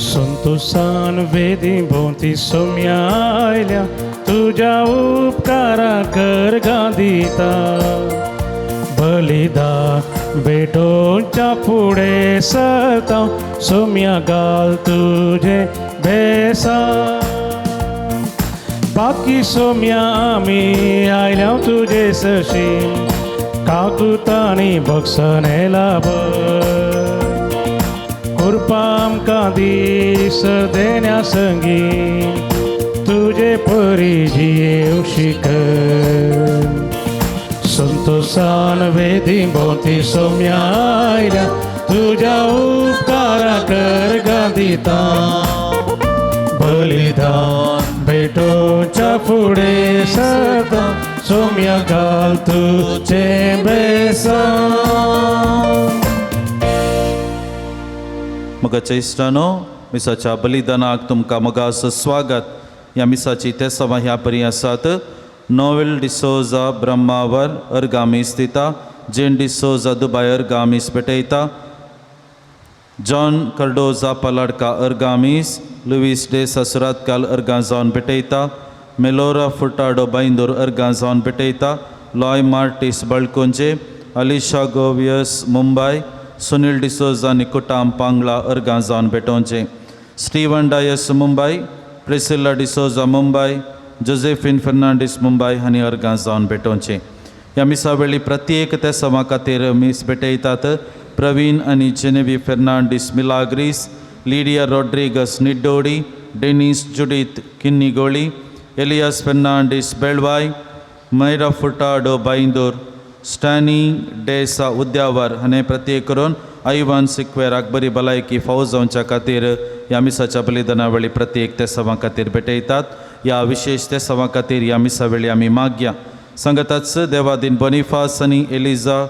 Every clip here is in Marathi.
संतोषान वेदी भोवती सोम्या आयल्या तुझ्या उपकारा कर गांदिता बलिदा भेटोच्या पुढे सरता सोम्या घाल तुझे भेसा बाकी सोम्या आम्ही आयल्या तुझे सशी काकुतानी भक्षणे लाभ कृपाम कादीस देण्या संगी तुझे परिजी येऊ शिक संतोषान वेदी भोवती सोम्या आयल्या तुझ्या उपकारा कर गांदिता बलिदान भेटोच्या पुढे सदा सोम्या घाल तुझे बेसा. मगाच्या इश्टानो मिसाच्या बलिदानाक तुमकां मगास स्वागत. ह्या मिसाची ते सभा ह्या परी आसात. नोवेल डिसोजा ब्रह्मावर अर्गामीस दिता, जेन डिसोजा दुबाय अर्गामीस पेटयता, जॉन कार्डोजा पलाडका अर्गामीस, लुईस डे ससरातकाल अर्गां जावन पेटयता, मेलोरा फुटाडो बांदूर अर्गां जावन पेटयता, लॉय मार्टिस बळकुंजे, अलिशा गोवियस मुंबई, सुनील डिसोजा निकुटाम पांगला अर्गां जावन पेटोवचे, स्टीवन डायस मुंबई, प्रिसिल्ला डिसोजा मुंबई, जोसेफिन फर्नांडीस मुंबई हांणी अर्गां जावन पेटोवचे. ह्या मिसा वेळी प्रत्येक ते सभा खातीर मीस पेटयतात. प्रवीण आनी जेनेवी फर्नांडीस मिलाग्रीस, लिडिया रॉड्रिगस निड्डोडी, डेनिस जुडीत किन्नीगोळी, एलियास फर्नांडीस बेळवाय, मैरा फुटाडो बांदूर, स्टॅनी डेसा उद्यावर हाणें प्रत्येक करून आयवान सिक्वेराक बरी भलायकी फावो जावच्या खातीर ह्या मिसाच्या बलिदाना वेळी प्रत्येक ते सभा खातीर भेटयतात. ह्या विशेष ते सभा खातीर ह्या मिसा वेळी आमी मागया. सांगताच देवादीन बोनिफास आनी एलिझा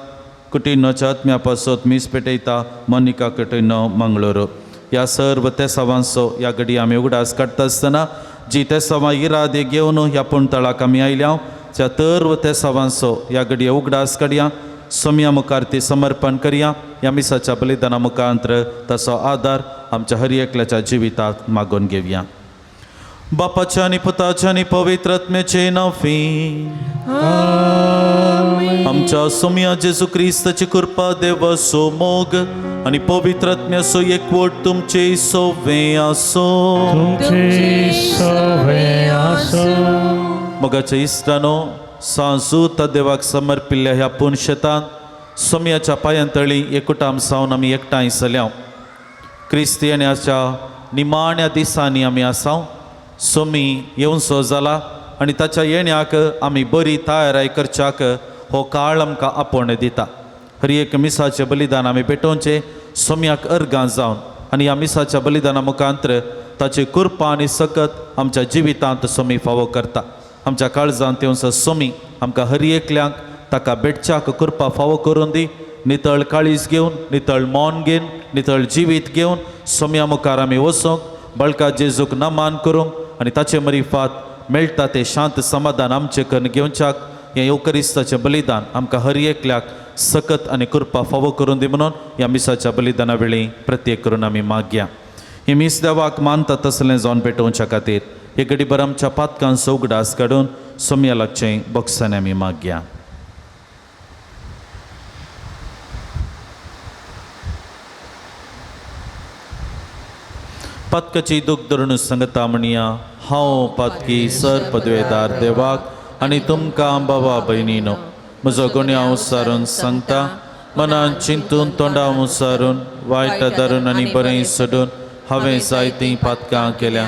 कुटिनोच्या आत्म्या पासत मीस पेटयता मोनिका कुटिनो मंगळूर. ह्या सर्व ते सभांचो ह्या घडी आमी उगडास काडटा आसतना जी ते सभा इरादे घेवन ह्या पुणतळाक आमी आयल्या त्या सर्व ते सभांचो ह्या घडये उगडास काडया. सोम्या मुखार ती समर्पण करया. ह्या मिसाच्या बलिदाना मुखांतर ताचो आदार आमच्या हर एकल्याच्या जिविताक मागून घेवया. बापाच्या आनी पुताच्या आनी पवित्र आत्म्याचे नांवी आमच्या सोम्या जेजू क्रिस्ताची कृपा देवाचो मोग आनी पवित्र आत्म्याचो एकवट तुमचे सोवे आसो. मोगाच्या इश्टानो सांजूत देवाक समर्पिल्ल्या ह्या पुणशेतान सोम्याच्या पांयांतळी एकूटाम सावन आमी एकठांय जाल्या. क्रिस्तियानाच्या निमाण्या दिसांनी आमी आसां. सोमी येवचो जाला आनी ताच्या येण्याक आमी बरी तयाराय करच्याक हो काळ आमकां आपोण दिता. हर एक मिसाचें बलिदान आमी पेटोवचें सोम्याक अर्गां जावन आनी ह्या मिसाच्या बलिदाना मुखांतर ताची कृपा आनी सकत आमच्या जिवितांत सोमी फावो करता. आमच्या काळजांत येवचो सोमी आमकां हर एकल्यांक ताका भेटच्याक कृपा फावो करून दी. नितळ काळीज घेवन, नितळ मौन घेवन, नितळ जिवीत घेवन सोम्या मुखार आमी वचूंक, बळका जेजूक नमान करूंक आनी ताचे मरिफात मेळटा ते शांत समाधान आमचे कन्न घेवच्याक हें युकरिस्ताचें बलिदान आमकां हर एकल्याक सकत आनी कृपा फावो करून दी म्हणून ह्या मिसाच्या बलिदाना वेळी प्रत्येक करून आमी मागया. ही मीस देवाक मानता तसलें जावन पेटोवच्या खातीर हे घडीभर आमच्या पातकांचो उगडास काडून सोम्या लागचें बक्षांनी आमी मागया. पातकाची दूख धरून सांगता म्हणया हांव पातकी सर पदवेदार देवाक आनी तुमकां बाबा भयणीनो म्हजो गुन्यांव उसारून सांगता. मनान चिंतून तोंडां उसारून वायट धरून आनी बरें सोडून हांवें जायतीं पातकां केल्या.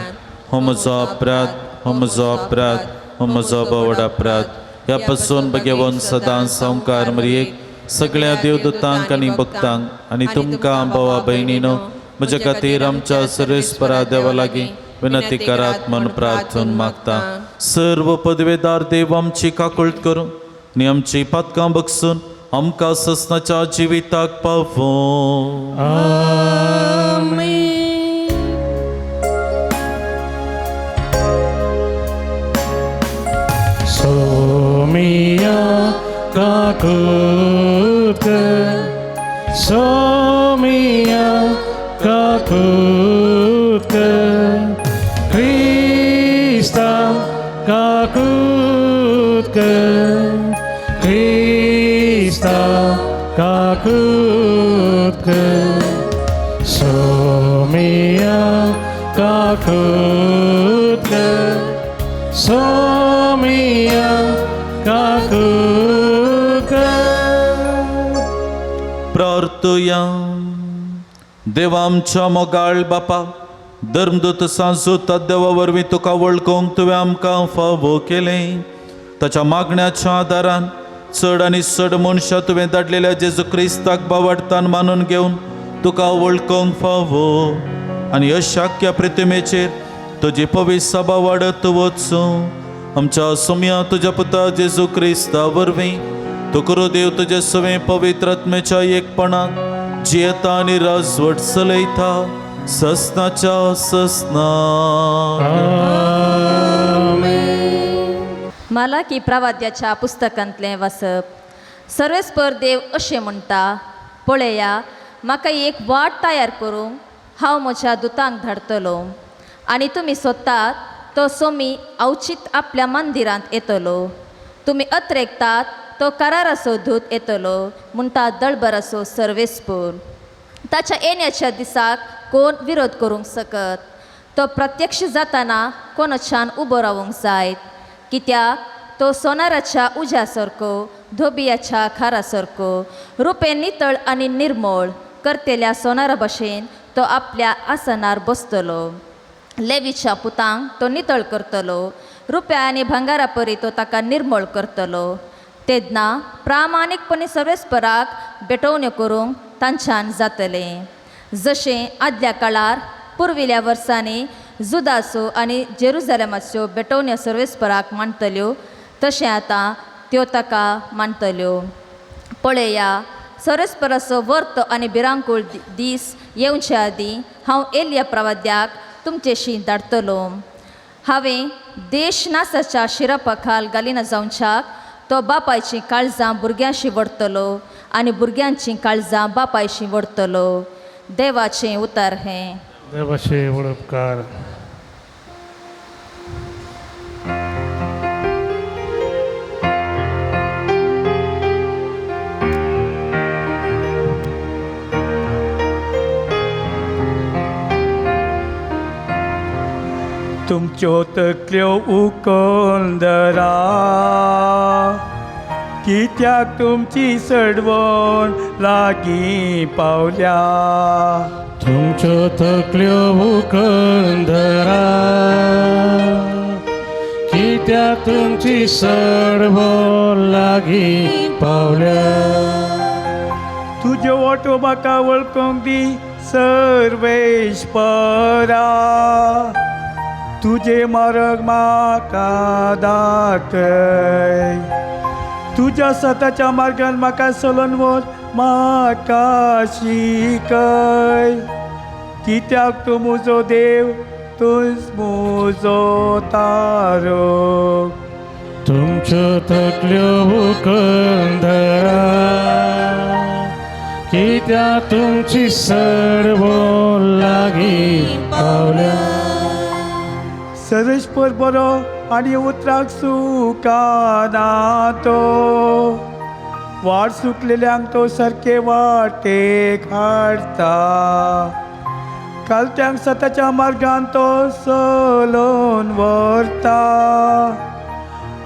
हो म्हजो अपराध, हो म्हजो अपराध, हो म्हजो बोवड अपराध. ह्या पासून बेगेवून सदां संवकार मरयेक सगळ्या देवदूतांक आनी भक्तांक आनी तुमकां भावा भयणीनो म्हजे खातीर आमच्या सर्वेस्परा देवा लागीं विनंती करात म्हूण प्रार्थून मागता. सर्व पदवेदार देव आमची काकुळट करून आनी आमची पातकां बगसून आमकां ससनाच्या जिविताक पावो. सोमिया काकुत सोमिया काकुत Krista काकुत Krista काकुत सोमिया काकुत सोमिया काकुत. प्रार्थुया. देवा आमच्या मोगाळ बापा, धर्मदूत सांसूत देवा वरवीं तुका वळखूंक तुवें आमकां फावो केलें. ताच्या मागण्याच्या आदारान चड आनी चड मनशां तुवें धाडलेल्या जेजू क्रिस्ताक बावडतान मानून घेवन तुका वळखूंक फावो. आनी अशाक्य प्रतिमेचेर तुजी पवित्र सभा वाडत वचूं. आमच्या सोम्या तुज्या पुता जेजू क्रिस्ता वरवीं तू करू देव तुजे सवे पवित्र आत्मेच्या एकपणाक जियेता आनी राजवट चलयता ससनाच्या ससना. मालाकी प्रवाद्याच्या पुस्तकांतलें वाचप. सर्वेस्पर देव अशें म्हणटा, पळया म्हाका एक वाट तयार करूंक हांव म्हज्या दुतांक धाडटलो आनी तुमी सोदतात तो सोमी अवचित आपल्या मंदिरांत येतलो. तुमी अत्रेकतात तो कराराचो दूत येतलो म्हणटा दळबराचो सर्वेस्पर. ताच्या येण्याच्या दिसाक कोण विरोध करूंक सकत. तो प्रत्यक्ष जाताना कोणाच्यान उबो रावूंक जायत, कित्याक तो सोनाराच्या उज्या सारको धोबियाच्या खारा सारको रुपे नितळ आनी निर्मळ करतेल्या सोनारा भशेन तो आपल्या आसनार बसतलो. लेवीच्या पुतांक तो नितळ करतलो, रुप्या आनी भांगारा परी तो ताका निर्मळ करतलो. तेदना प्रामाणीकपणी सर्वेस्पराक भेटवण्यो करूंक तांच्यान जातलें. जशें आदल्या काळार पुर्विल्या वर्सांनी जुदासो आनी जेरुझलेमाच्यो भेटवण्यो सर्वेस्पराक मांडटल्यो, तशें आतां त्यो ताका मांडटल्यो. पळया सर्वेस्पराचो वर्त आनी भिरांकूळ दीस येवच्या आदीं हांव एलिया प्रवाद्याक तुमचेशी धाडटलो. हांवें देश नासाच्या शिरापा खाल घालिना जावच्याक तो बापायचीं काळजां भुरग्यांशी वडतलो आनी भुरग्यांचीं काळजां बापायशी वडतलो. देवाचें उतार हें. देवाचे उपकार. तुमच्यो तकल्यो उखलदरा, कित्याक तुमची सडवण लागीं पावल्या. तुमच्यो तकल्यो उखलदरा, कित्याक तुमची सडवण लागीं पावल्या. तुज्यो ओटो म्हाका वळखूंक दी सर्वेश्वरा, तुजे मार्ग म्हाका दाखय. तुज्या सताच्या मार्गान म्हाका चलोन वच, म्हाका शिकय. कित्याक तूं म्हजो देव, तूंच म्हजो तारो. तुमच्यो तकल्यो उखलदरा, कित्याक तुमची सडवण लागीं पावल्या. सर्वेस्पर बरो आनी उतराक सुकाना तो, वाट सुकलेल्यांक तो सारके वाटेक हाडटा. कालत्यांक सताच्या मार्गान तो चलोन व्हरता.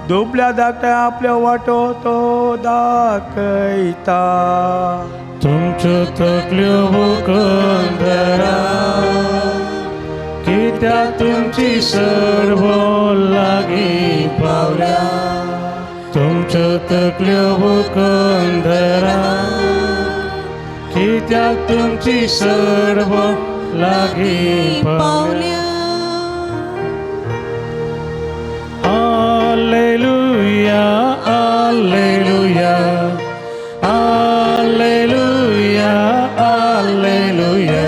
दुबल्या धाकट्या आपल्या वाटो तो दाखयता. तुमच्यो तकल्यो उखलदरा, कित्याक तुमची सडवण लागीं पावल्या. तुमच्यो तकल्यो उखलदरा, त्याग तुमची सर्व लागी पावल्या. Alleluia, Alleluia, Alleluia, Alleluia,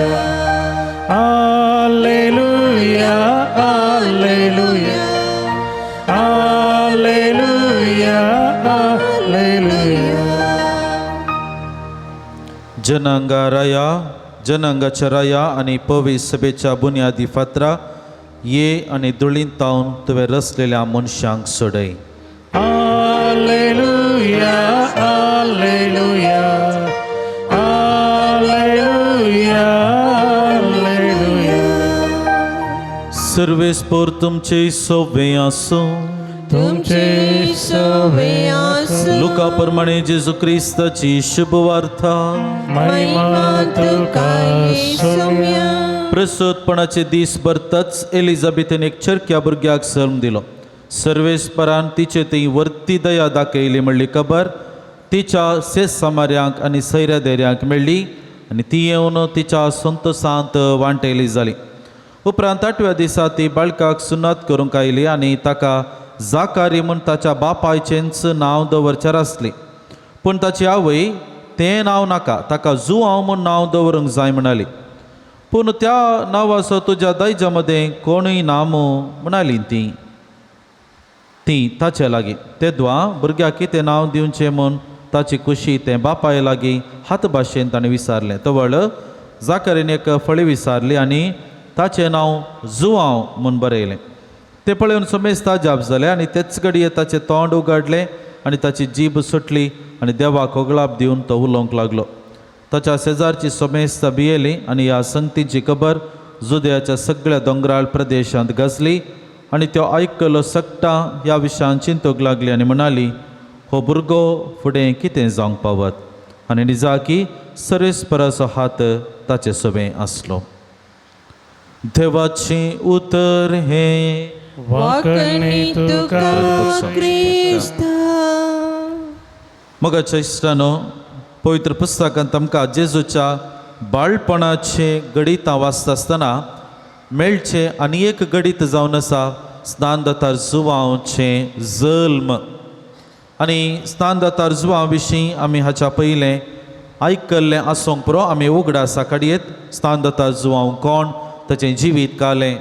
Alleluia, Alleluia, Alleluia, Alleluia. जनांगाराया जनांगाच्या राया आणि पवी सभेच्या बुन्यादी फातरा ये आणि धुळीन तावन तुवें रचलेल्या मनशांक सोडय. Alleluia, Alleluia, Alleluia, Alleluia. सर्वेस्पोर तुमचे सोवे आसूं. तुमचे सवे आसूं. लुका प्रमाणे जेजू क्रिस्ताची शुभ वार्ता. महिमा तुका सोम्या. प्रसूतपणाचे दीस भरताच एलिझाबेथीन एक चरक्या भुरग्याक जल्म दिलो. सर्वेस्परान तिचे ती वर्ती दया दाखयली म्हणली खबर तिच्या सेस समार्यांक आनी सैऱ्या देऱ्यांक मेळ्ळी आनी ती येवन तिच्या संतोसांत वांटेली जाली. उपरांत 8व्या दिसा ती बाळकाक सुनात करूंक आयली आनी ताका जाकारी म्हूण ताच्या बापायचेंच नांव दवरचें आसली. पूण ताची आवय तें नांव नाका ताका जुआंव म्हूण नांव दवरूंक जाय म्हणाली. पूण त्या नांवाचो तुज्या दायजा मदें कोणूय नामो म्हणाली ती ताचे लागीं. तेदवा भुरग्याक कितें नांव दिवचें म्हूण ताची खुशी तें बापाय लागीं हात भाशेन ताणें विचारलें. तवळ जाकरीन एक फळी विचारली आनी ताचें नांव जुआंव म्हूण बरयलें. तें पळोवन समेस्त जाप जालें आनी तेच घडये ताचें तोंड उगडलें आनी ताची जीब सुटली आनी देवाक होगलाप दिवन तो उलोवंक लागलो. ताच्या शेजारची समेस्त भियेली आनी ह्या संगतीची खबर जुदयाच्या सगळ्या दोंगराळ प्रदेशांत गाजली आनी त्यो आयकलो सकटा ह्या विशयान चिंतूंक लागली आनी म्हणाली हो भुरगो फुडें कितें जावंक पावत. आनी निजाकी सर्वेस्पराचो हात ताचे सोबे आसलो. देवाचें उतर हें वाकणे तुका क्रिस्ता. मोगाच्या इश्टानो पवित्र पुस्तकांत आमकां जेजूच्या बाळपणाचे गणितां वाचता आसतना मेळचे आनी एक गणित जावन आसा स्नानदातार जुआंवचें जल्म. आनी स्नानदातार जुआंव विशीं आमी हाच्या पयलें आयकल्लें आसूंक पुरो आमी उगडा सांकाडयेत. स्नानदातार जुआंव कोण ताचें जिवीत कालें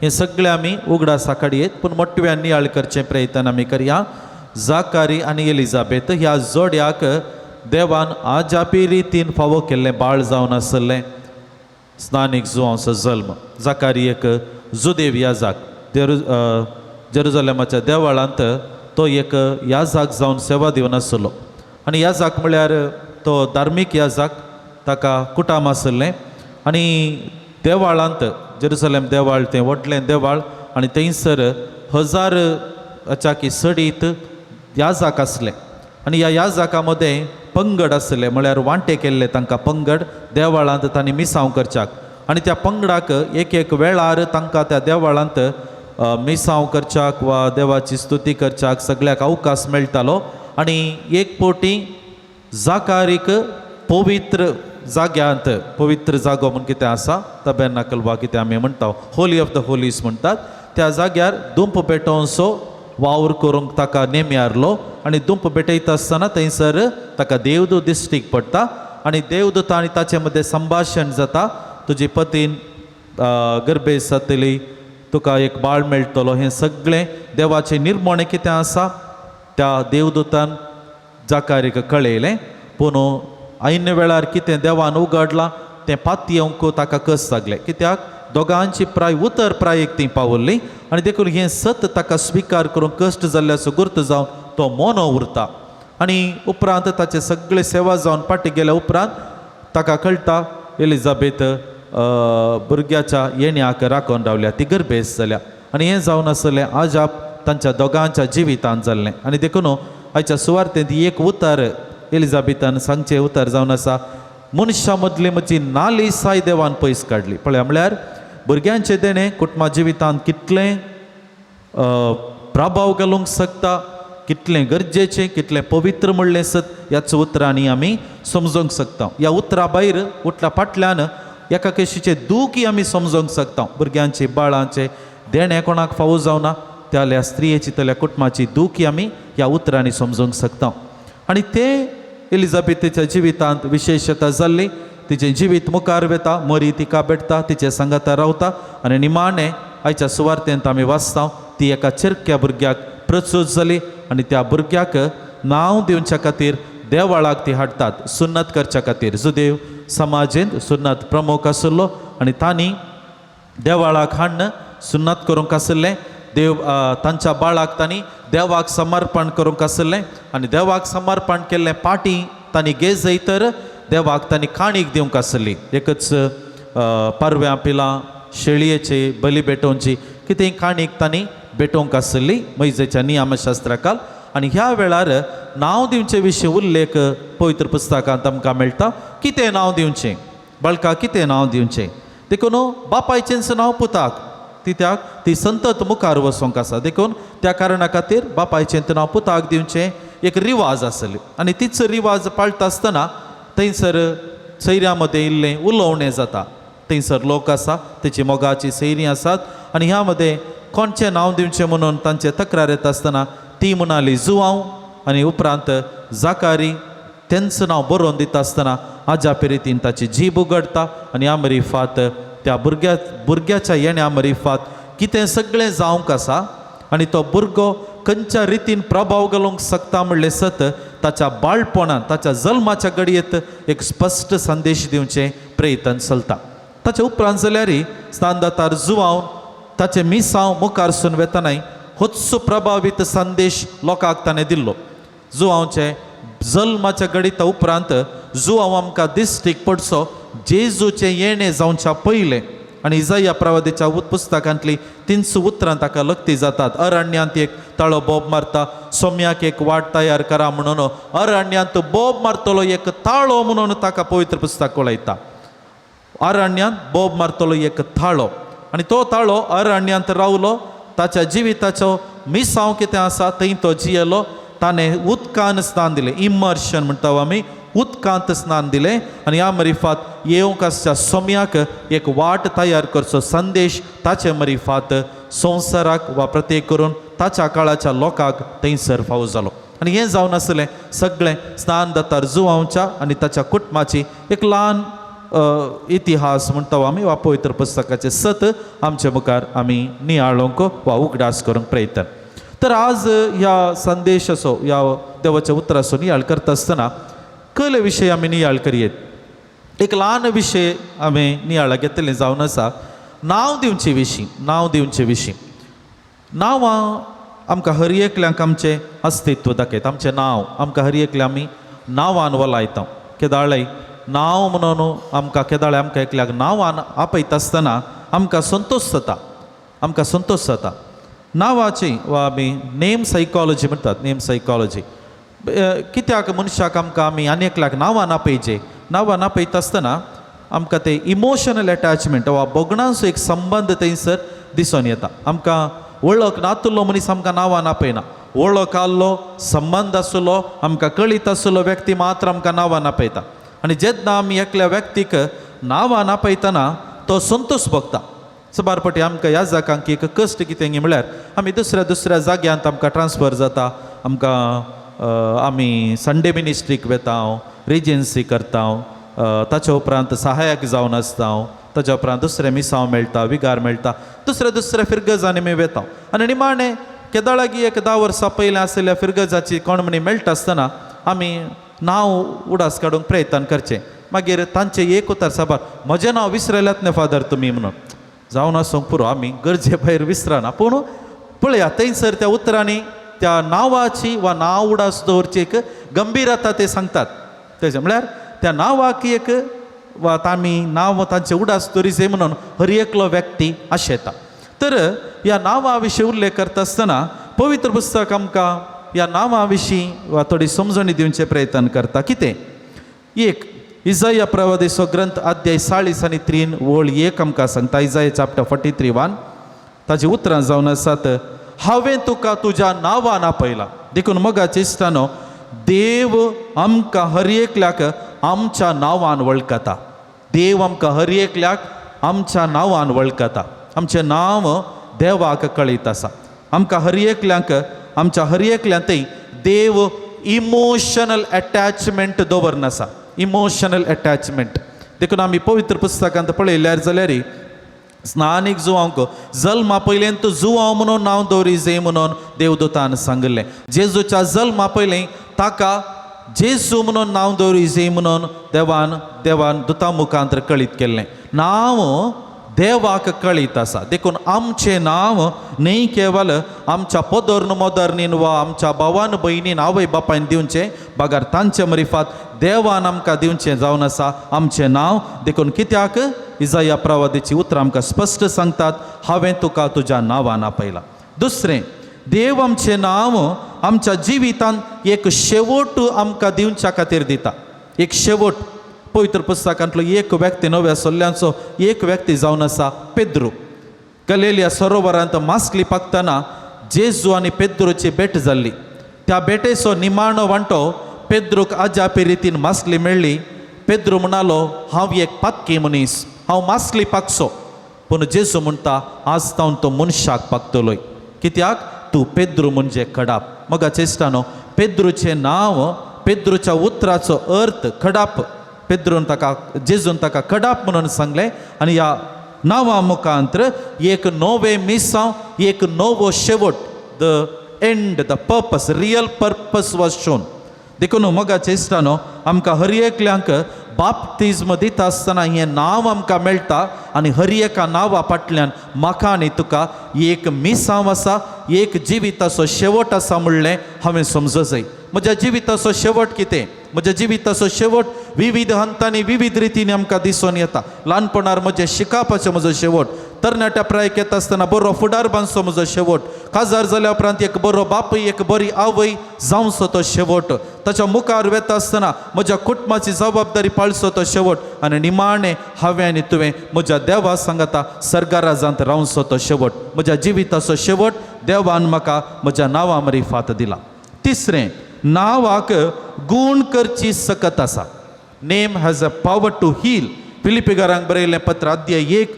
हें सगळें आमी उगडा सांकाडयेत. पूण मोठव्यान नियाळ करचें प्रयत्न आमी करया. जाकारी आनी एलिझाबेथ ह्या जोड्याक देवान आजापी रितीन फावो केल्लें बाळ जावन आसलें स्नानीक जुआंवचो जल्म. जाकारी एक जुदेव याजाक जेरुजलेमाच्या देवळांत तो एक याजाक जावन सेवा दिवन आसलो. आनी याजाक म्हळ्यार तो धार्मीक याजाक ताका कुटाम आसलें आनी देवळांत जेरुसलेम देवाळ तें व्हडलें देवाळ आनी थंयसर 1000 सडीत याजाक आसले. आनी ह्या याजाका मदें पंगड आसले म्हळ्यार वांटे केल्ले तांकां पंगड देवळांत तांणी मिसांव करच्याक. आनी त्या पंगडाक एक एक वेळार तांकां त्या देवळांत मिसांव करच्याक वा देवाची स्तुती करच्याक सगळ्याक अवकाश मेळटालो. आनी एक पोटी जाकारीक पवित्र जाग्यांत पवित्र जागो म्हूण कितें आसा तबेर्नाकल वा कितें आमी म्हणटा होली ऑफ द होलीज म्हणटात त्या जाग्यार दुंप पेटोवचो वावर करूंक ताका नेम्यारलो. आनी दुंप पेटयता आसतना थंयसर ताका देवदूत दिश्टीक पडटा आनी देवदूत आनी ताचे मदें संभाशण जाता. तुजी पतीन गर्भेस जातली तुका एक बाळ मेळटलो. हें सगळें देवाचें निर्मोणें कितें आसा त्या देवदूतान जाकारीक कळयलें. पूण ऐन वेळार कितें देवान उगडलां तें पातयेवंक ताका कस लागलें. कित्याक दोगांची प्राय उतर प्रायेक ती पावल्ली आनी देखून हें सत ताका स्विकार करूंक कश्ट जाल्ल्याचो गुर्त जावन तो मोनो उरता. आनी उपरांत ताचे सगळे सेवा जावन फाटीं गेल्या उपरांत ताका कळटा एलिझाबेथ भुरग्याच्या येण्याक राखून रावल्या ती गर्भेस जाल्या. आनी हें जावन आसलें आजाप तांच्या दोगांच्या जिवितांत जाल्लें. आनी देखून आयच्या सुवार्थेंत एक उतर एलिझाबेथान सांगचें उतर जावन आसा मनशा मदली म्हजी नालिसाय देवान पयस काडली. पळय म्हळ्यार भुरग्यांचें देणें कुटुंबा जिवितांत कितलें प्रभाव घालूंक शकता कितलें गरजेचें कितलें पवित्र म्हणलें सत ह्याच उतरांनी आमी समजूंक शकता. ह्या उतरा भायर उठल्या फाटल्यान एका केशीचें दूख आमी समजूंक शकता. भुरग्यांचे बाळांचे देणे कोणाक फावो जावना त्या स्त्रियेची त्या कुटुंबाची दूख आमी ह्या उतरांनी समजूंक शकता. आनी ते एलिझाबेथीच्या जिवितांत विशेशता जाल्ली. तिचें जिवीत मुखार वेता, मरी तिका भेटता, तिचे सांगाता रावता आनी निमाणें आयच्या सुवार्तेंत आमी वाचता ती एका चिरक्या भुरग्याक प्रसूत जाली आनी त्या भुरग्याक नांव दिवच्या खातीर देवाळाक ती हाडटात सुन्नत करच्या खातीर. जुदेव समाजींत सुन्नत प्रमुख आशिल्लो आनी तांणी देवाळाक हाडन सुन्नत करूंक आशिल्लें. देव तांच्या बाळाक तांणी देवाक समर्पण करूंक आशिल्लें आनी देवाक समर्पण केल्लें पाटी तांणी गेजयतर देवाक तांणी काणीक दिवंक आशिल्ली. एकच पारव्यां पिलां शेळयेची बली भेटोवची कितें काणीक तांणी भेटोवंक आशिल्ली मैजेच्या नियमशास्त्राकाल. आनी ह्या वेळार नांव दिवचे विशीं उल्लेख पवित्र पुस्तकांत आमकां मेळटा. कितें नांव दिवचें बाळका, कितें नांव दिवचें देखून बापायचेंच नांव पुताक कित्याक ती संतत मुखार वचोंक आसा. देखून त्या कारणा खातीर बापायचें नांव पुताक दिवचें एक रिवाज आसली आनी तीच रिवाज पाळटा आसतना थंयसर सैऱ्यां मदें इल्लें उलोवणें जाता. थंयसर लोक आसा तेची मोगाची सैरीं आसात आनी ह्या मदें कोणचें नांव दिवचें म्हणून तांचे तक्रार येता आसतना ती म्हणाली जुवांव आनी उपरांत जाकारी. तेंच नांव बरोवन दिता आसतना हाज्या पिरितीन ताची जीब उगडटा आनी ह्या मरिफात त्या भुरग्याच्या येण्या मरिफात कितें सगळें जावंक आसा आनी तो भुरगो खंयच्या रितीन प्रभाव घालूंक शकता म्हणलें सत ताच्या बाळपणांत ताच्या जल्माच्या घडयेंत एक स्पश्ट संदेश दिवचें प्रयत्न चलता. ताच्या उपरांत जाल्यार स्थानदातार जुवांव ताचे मिसांव मुखारसून वेतनाय होच प्रभावीत संदेश लोकांक ताणें दिल्लो. जुवांवचे जल्माच्या घडीता उपरांत जुवांव आमकां दिश्टीक पडचो जेजूचें येणें जावच्या पयलें आनी इजाया प्रवादीच्या पुस्तकांतली 300 उतरां ताका लक्ती जातात. अरण्यांत एक ताळो बोब मारता, सोम्याक एक वाट तयार करा म्हणून अरण्यांत बोब मारतलो एक ताळो म्हणून ताका पवित्र पुस्तक कळयता. अरण्यांत बोब मारतलो एक ताळो आनी तो ताळो अरण्यांत रावलो. ताच्या जिविताचो मिसांव कितें आसा थंय तो जियेलो. ताणें उदकान स्नान दिलें, इमर्शन म्हणटा आमी, उदकांत स्नान दिलें आनी ह्या मरिफात येवंक आसच्या सोम्याक एक वाट तयार करचो संदेश ताचे मरिफात संवसाराक वा प्रत्येक करून ताच्या काळाच्या लोकांक थंयसर फावो जालो. आनी हें जावन आसलें सगळें स्नानदातार जुवांवच्या आनी ताच्या कुटुंबाची एक ल्हान इतिहास म्हणटा आमी वा पवित्र पुस्तकाचे सत आमचे मुखार आमी नियाळोवंक वा उगडास करूंक प्रयत्न. तर आज ह्या संदेशाचो ह्या देवाच्या उतराचो नियाळ करता आसतना कल विशय आमी नियाळ करयेत. एक ल्हान विशय आमी नियाळा घेतलें जावन आसा नांव दिवचे विशीं. नांव दिवचे विशीं नांवां आमकां हर एकल्यांक आमचें अस्तित्व दाखयता. आमचें नांव आमकां हर एकल्या आमी नांवान वलायता. केदाळय नांव म्हणून आमकां केदाळे आमकां एकल्याक नांवान आपयता आसतना आमकां संतोश जाता. आमकां संतोश जाता. नांवाची वा आमी नेम सायकॉलॉजी म्हणटात. नेम सायकॉलॉजी कित्याक मनशाक आमकां आमी आनी एकल्याक नांवान आपयचे. नांवान आपयता आसतना आमकां ते इमोशनल एटॅचमेंट वा बोगणांचो एक संबंद थंयसर दिसून येता. आमकां वळख नातुल्लो मनीस आमकां नांवान आपयना. वळख आसलो संबंद आसलो आमकां कळीत आसलो व्यक्ती मात्र आमकां नांवान आपयता. आनी जेन्ना आमी एकल्या व्यक्तीक नांवान आपयतना तो संतोश भोगता. सुमारपटी आमकां ह्या जागांक एक कश्ट कितें म्हळ्यार आमी दुसऱ्या जाग्यांत आमकां ट्रान्सफर जाता. आमकां आमी संडे मिनिस्ट्रीक वेता, रेजन्सी करता, ताच्या उपरांत सहायक जावन आसता, ताच्या उपरांत दुसरे मिसांव मेळटा, विगार मेळटा, दुसऱ्या फिरगजांनी आमी वेता. आनी निमाणें केदाळागी एक 10 वर्सां पयलें आसलेल्या फिरगजाची कोणमणी मेळटा आसतना आमी नांव उडास काडूंक प्रयत्न करचें. मागीर तांचे एक उतर साबार म्हजें नांव विसरल्यात न्ही फादर तुमी म्हणून जावन आसूंक पुरो आमी गरजे भायर विसरना. पूण पळया थंयसर त्या उतरांनी त्या नांवाची वा नांव उडास दवरची एक गंभीरता ते सांगतात. तेजे म्हळ्यार त्या नांवाक एक वा आमी नांव तांचें उडास दवरिचें म्हणून हर एकलो व्यक्ती आशेता. तर ह्या नांवा विशीं उल्लेख करता आसतना पवित्र पुस्तक आमकां ह्या नांवा विशीं वा थोडी समजणी दिवचे प्रयत्न करता. कितें एक इजाया प्रवादीचो ग्रंथ अध्याय 40 आनी 3 वळ 1 आमकां सांगता. इजाया चॅप्टर 43:1 ताजी उतरां जावन आसात. हांवें तुका तुज्या नांवान आपयला. देखून मोगाचे इश्टानो, देव आमकां हर एकल्याक आमच्या नांवान वळखता. देव आमकां हर एकल्याक आमच्या नांवान वळखता. आमचें नांव देवाक कळीत आसा. आमकां हर एकल्यांक आमच्या हर एकल्यांतय देव इमोशनल अटॅचमेंट दवरन आसा. इमोशनल अटॅचमेंट देखून आमी पवित्र पुस्तकांत पळयल्यार जाल्यार स्नानीक जुवांक जल्मा पयलें तूं जुवांव म्हणून नांव दवरी जे म्हणून देवदूतान सांगलें. जेजूच्या जल्मा पयलें ताका जेजू म्हणून नांव दवरी जे म्हणून देवान दुता मुखांतर कळीत केल्लें. नांव देवाक कळीत आसा. देखून आमचें नांव न्ही केवल आमच्या पोदोर्न मोदर्नीन वा आमच्या भावान भयणीन आवय बापायन दिवचें, बागार तांचे मरिफात देवान आमकां दिवचें जावन आसा आमचें नांव. देखून कित्याक इजाया प्रवादीची उतरां आमकां स्पश्ट सांगतात, हांवें तुका तुज्या नांवान आपयलां. दुसरें, देव आमचें नांव आमच्या जिवितांत एक शेवट आमकां दिवच्या खातीर दिता. एक शेवट. पवित्र पुस्तकांतलो एक व्यक्ती, नव्या सोल्ल्यांचो एक व्यक्ती जावन आसा पेद्रू. गलिलिया सरोवरांत मासली पाकतना जेजू आनी पेद्रूची भेट जाल्ली. त्या भेटेचो निमाणो वांटो पेद्रूक आजापी रितीन मासली मेळ्ळी. पेद्रू म्हणालो, हांव एक पातकी मनीस, हांव मासली पाकचो. पूण जेजू म्हणटा, आज तावन तो मनशाक पाकतलोय. कित्याक? तूं पेद्रू म्हणजे खडाप. मोगाचे इश्टानो, पेद्रूचें नांव, पेद्रूच्या उतराचो अर्थ खडाप. पेद्रून ताका जेजून ताका खडाप म्हणून सांगलें. आनी ह्या नांवा मुखांतर एक नवे मिसांव, एक नवो शेवट, the end, the purpose, real purpose was shown. देखून मोगाचे इश्टानो, आमकां हर एकल्यांक बाप्तिस्म दिता आसतना हें नांव आमकां मेळटा. आनी हर एका नांवा फाटल्यान म्हाका आनी तुका एक मिसांव आसा, एक जिविताचो शेवट आसा म्हणलें हांवें समजूं जाय. म्हज्या जिविताचो शेवट कितें? म्हज्या जिविताचो शेवट विविध हंतांनी विविध रितींनी आमकां दिसून येता. ल्हानपणार म्हजें शिकापाचो म्हजो शेवट, तरणाट्या प्रायक येता आसतना बरो फुडारपणाचो म्हजो शेवट, काजार जाल्या उपरांत एक बरो बापूय, एक बरी आवय जावचो तो शेवट, ताच्या मुखार वेता आसतना म्हज्या कुटुंबाची जबाबदारी पाळचो तो शेवट, आनी निमाणें हांवें आनी तुवें म्हज्या देवा सांगता सर्गाराजांत रावचो तो शेवट. म्हज्या जिविताचो शेवट देवान म्हाका म्हज्या नांवा मरिफात दिला. तिसरें, नांवाक गूण करची सकत आसा. Name has a power to heal. फिलिपिकारांक बरयलें पत्र अध्याय 1,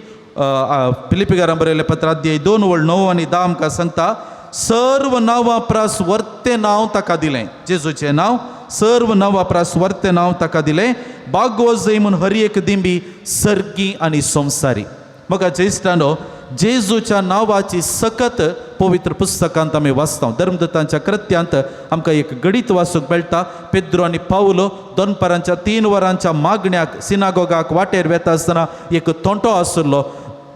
फिलिपिकारांक बरयलें पत्र अध्याय 2 वळ 9 आनी 10 आमकां सांगता, सर्व नांवां प्रास वर्तें नांव ताका दिलें. जेजूचें नांव, सर्व नांवां प्रास वर्तें नांव ताका दिलें. बागो जय म्हूण हर एक दिंबी सर्गी आनी संवसारी. मोगाचे इश्टानो, जेजूच्या नांवाची सकत पवित्र पुस्तकांत आमी वाचता. धर्मदूतांच्या कृत्यांत आमकां एक गणीत वाचूंक मेळटा. पेद्रू आनी पावलो दनपारांच्या 3 वरांच्या मागण्याक सिनागोगाक वाटेर वेता आसतना एक तोंटो आसुल्लो.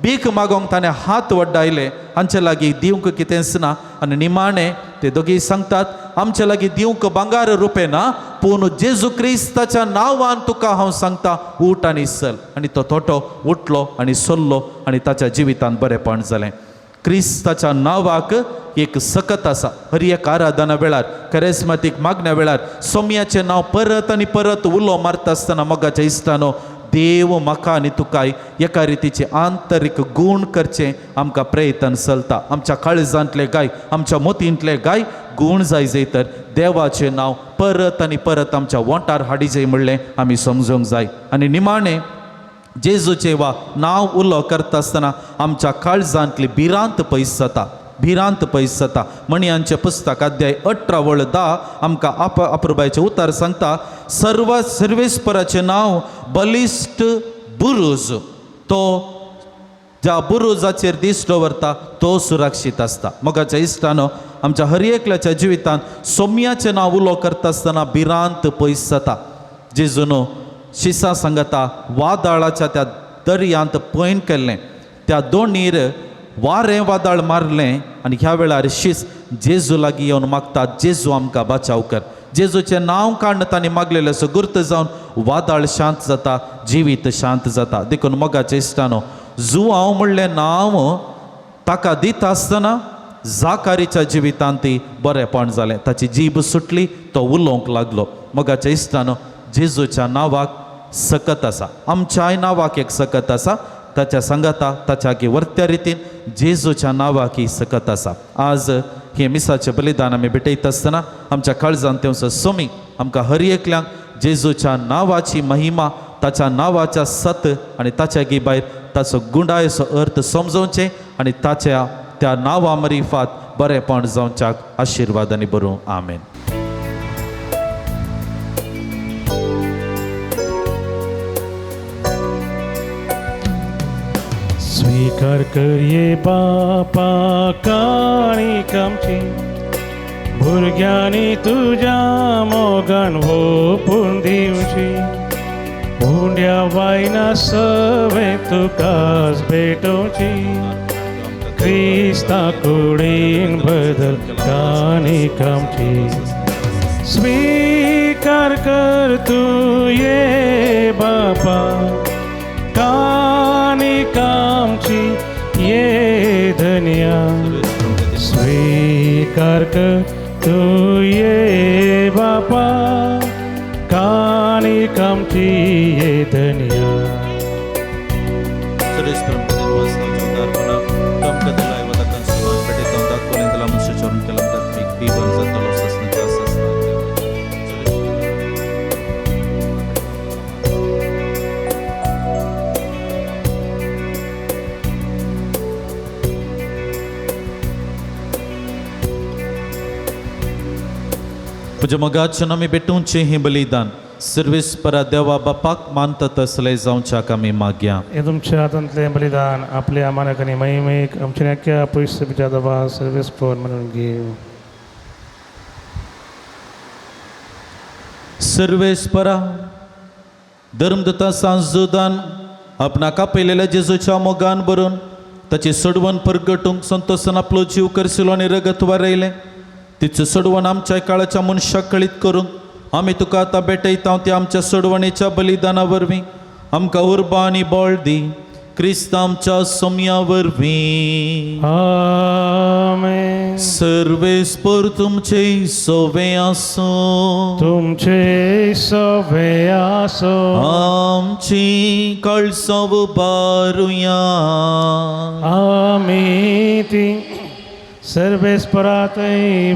भीक मागोंक ताणें हात वड्डायले. हांचे लागीं दिवंक कितेंच ना. आनी निमाणें ते दोगी सांगतात, आमचे लागीं दिवंक भांगार रुपये ना, पूण जेजू क्रिस्ताच्या नांवान तुका हांव सांगता, उठ आनी चल. आनी तो तोटो उठलो आनी चल्लो आनी ताच्या जिवितांत बरेंपण जालें. क्रिस्ताच्या नांवाक एक सकत आसा. हर एक आराधना वेळार, कॅरिस्मॅटीक मागण्या वेळार सोम्याचें नांव परत आनी परत उलो मारता आसतना मोगाच्या इश्टानो, देव म्हाका आनी तुकाय एका रितीचे आंतरीक गूण करचें आमकां प्रयत्न चलता. आमच्या काळजांतले गाय, आमच्या मोतींतले गाय गूण जाय तर देवाचें नांव परत आनी परत आमच्या वोंटार हाडी जाय म्हणलें आमी समजूंक जाय. आनी निमाणें जेजूचें वा नांव उलो करता आसतना आमच्या काळजांतली भिरांत पयस जाता. भिरांत पयस जाता. मणयांचें पुस्तक अध्याय 18 वळ 10 आमकां अपुरबायचें उतार सांगता, सर्वेस्पराचें नांव बलिश्ट बुरूज. तो ज्या बुरुजाचेर दीस दवरता तो सुरक्षीत आसता. मोगाच्या इश्टानो, आमच्या हर एकल्याच्या जिवितांत सोम्याचें नांव उलो करता आसतना भिरांत पयस जाता. जेजून शिसा सांगता, वादळाच्या त्या दर्यांत पैन केल्लें, त्या दोणीर वारें वादळ मारलें आनी ह्या वेळार शीस जेजू लागीं येवन मागतात, जेजू आमकां बचाव कर. जेजूचें नांव काडून तांणी मागलेलें असो गुर्त जावन वादळ शांत जाता, जिवीत शांत जाता. देखून मोगाचे इश्टानो, जुवांव म्हणलें नांव ताका दिता आसतना जाकारीच्या जिवितांतय बरेंपण जालें. ताची जीब सुटली, तो उलोवंक लागलो. मोगाचे इश्टानो, जेजूच्या नांवाक सकत आसा. आमच्याय नांवाक एक सकत आसा. ताच्या संगाता ताच्या आगे वर्त्या रितीन जेजूच्या नांवाक ही सकत आसा. आज हे मिसाचें बलिदान आमी भेटयत आसतना आमच्या काळजांत तें सोमी आमकां हर एकल्यांक जेजूच्या नांवाची महिमा, ताच्या नांवाच्या सत आनी ताच्या गी भायर ताचो गुंडायचो अर्थ समजोवचें आनी ताच्या त्या नांवा मरिफात बरेपण जावच्याक आशिर्वादांनी बरूं. आमेन. स्वीकार कर ये बापा काणीक आमची, भुरग्यांनी तुज्या मोगान ओपून दिवची. हुंड्या वायना सवे तुकाच भेटोवची, क्रिस्ता कुडीन बदल काणीक आमची. स्वीकार कर तू ये बापा काणीक आमची ये धन्या. स्वीकार कर तू ये बापा काणीक आमची ये धन्या. तुझ्या मोगाचें आमी भेटूंचें हें बलिदान सर्वेस्परा देवा बापाक मानता तसलें जावच्याक आमी मागया. हे तुमच्या हातांतलें बलिदान आपल्या मानक आनी महिमेक आमच्या नेक्या पयस बिच्या दबा सर्वेस्पर म्हणून घेव. सर्वेस्परा धर्मदत्ता सांजुदान आपणाक आपयलेल्या जेजूच्या मोगान बरोवन ताची सडवण परगटूंक संतोशान आपलो जीव करशिलो आनी रगत वारयलें. तिचें सडवण आमच्या काळाच्या मनशाक कळीत करूंक आमी तुका आतां भेटयता. त्या आमच्या सडवणेच्या बलिदाना वरवीं आमकां उर्बा आनी बळ दी. क्रिस्त आमच्या सोम्या वरवीं. आमेन. सर्वेस्पर तुमचे सोवे आसूं. तुमचे सवे आसो. आमची कळसाव बारुया. आमी ती सर्वेस्परातय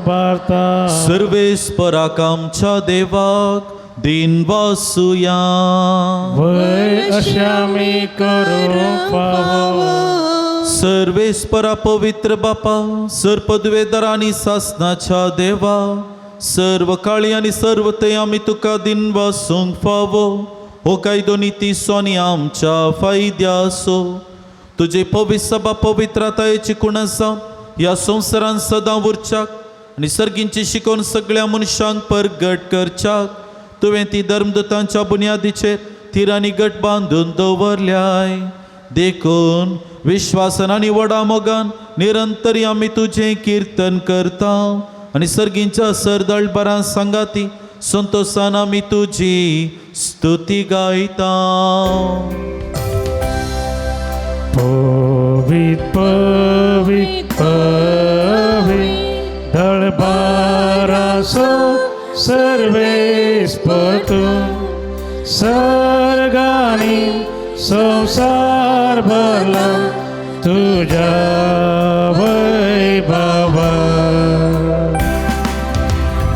भारता. सर्वेस्पराक आमच्या देवाक दिन वासुया. वय अशें आमी करूंक फावो. सर्वेस्परा पवित्र बापा, सर्पद्वेदर आनी सासनाच्या देवा, सर्व काळी आनी सर्व ते आमी तुका दिन वासूंक फावो. हो कायदो नितीसो आनी आमच्या फायद्यासो. तुजे पवित्र सभा पवित्रतायेची कुण आसा ह्या संवसारान सदां उरच्याक आनी सर्गींची शिकोवन सगळ्या मनशांक परगट करच्याक तुवें ती धर्मदूतांच्या बुन्यादीचेर थिरांनी गट बांदून दवरल्याय. देखून विश्वासान आनी व्हडा मोगान निरंतरी आमी तुजें कीर्तन करता आनी सर्गींच्या सरदळबरां सांगाती संतोशान आमी तुजी स्तुती गायता. पवित पवित पवित दळबारासो सर्वेस्पर तूं. सर्गांनी संवसार भरला तुज्या वैभवा.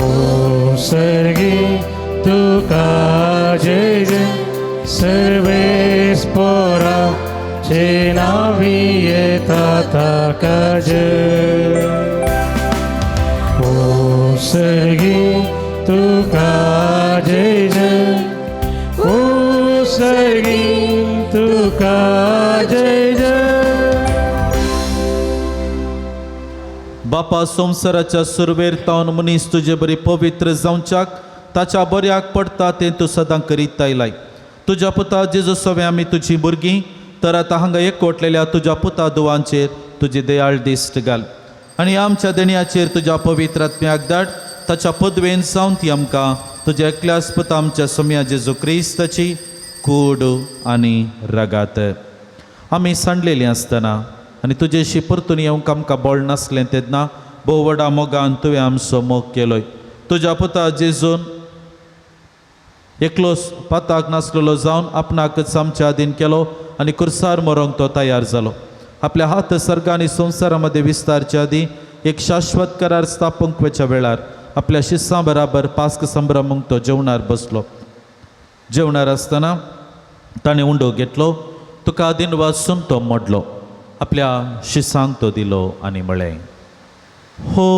ओ सर्गी तुका जय जय सर्वेस्परा चे नावी येता ताका जय. ओ सर्गी तुका जय जय. ओ सर्गी तुका जय जय. बापा संवसाराच्या सुरवेर तावन मनीस तुजे बरी पवित्र जावच्याक ताच्या बऱ्याक पडटा तें तूं सदां करीत आयलाय. तुज्या पुता जेजू सवे आमी तुजी भुरगीं तर आतां हांगा एकवटलेल्या तुज्या पुता दुवांचेर तुजी दयाळ दिश्ट घाल आनी आमच्या देण्याचेर तुज्या पवित्र आत्म्याक धाड. ताच्या पदवेन सावन ती आमकां तुज्या एकल्याच पुता आमच्या सोम्या जेजू क्रिस्ताची कूड आनी रगात. आमी सांडलेलीं आसतना आनी तुजेशी परतून येवंक आमकां बळ नासलें तेन्ना भोव व्हडा मोगान तुवें आमचो मोग केलोय. तुज्या पुता जेजून एकलोच पाताक नासलेलो जावन आपणाकच आमच्या आदीन केलो आणि कुर्सार मरोंक तो तयार जालो. आपल्या हात सर्ग आणि संसारामध्ये विस्तारच्या आधी एक शाश्वत करार स्थापंकच्या वेळार आपल्या शिस्सां बराबर पास्क संभ्रमूंक तो जेवणार बसलो. जेवणार असताना ताणें उंडो घेतलो, तुका दिन वाचून तो मोडलो, आपल्या शिस्सांक तो दिलो आनी म्हळें, हो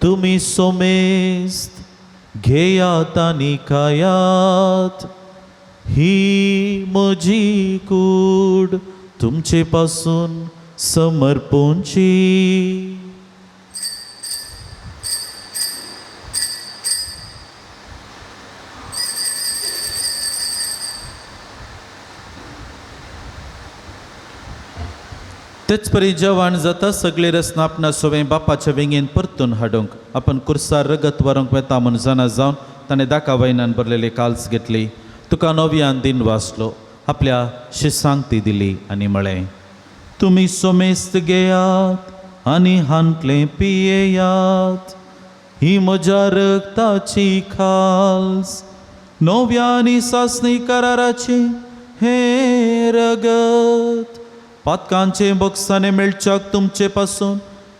तुमी सोमेस्त घेयात आनी खायात, ही म्हजी कूड तुमचे पासून समर्पोवची. तेच परी जेवण जाता सगळे रसना आपणा सोवें बापाच्या विंगेन परतून हाडूंक आपण कुर्सार रगत व्हरूंक वेता म्हूण जाणा जावन ताणें दाखा भरलेली काल्स घेतली, तुका नव्यान दिन वाचलो, आपल्या शिस्सांक ती दिली आनी म्हळें, तुमी सोमेस्त घेयात आनी हांतलें पियेयात, ही म्हज्या रगताची खाल्स, नव्या आनी सासणी कराराची हे रगत, पातकांचे बक्षाने मेळच्याक तुमचे पासून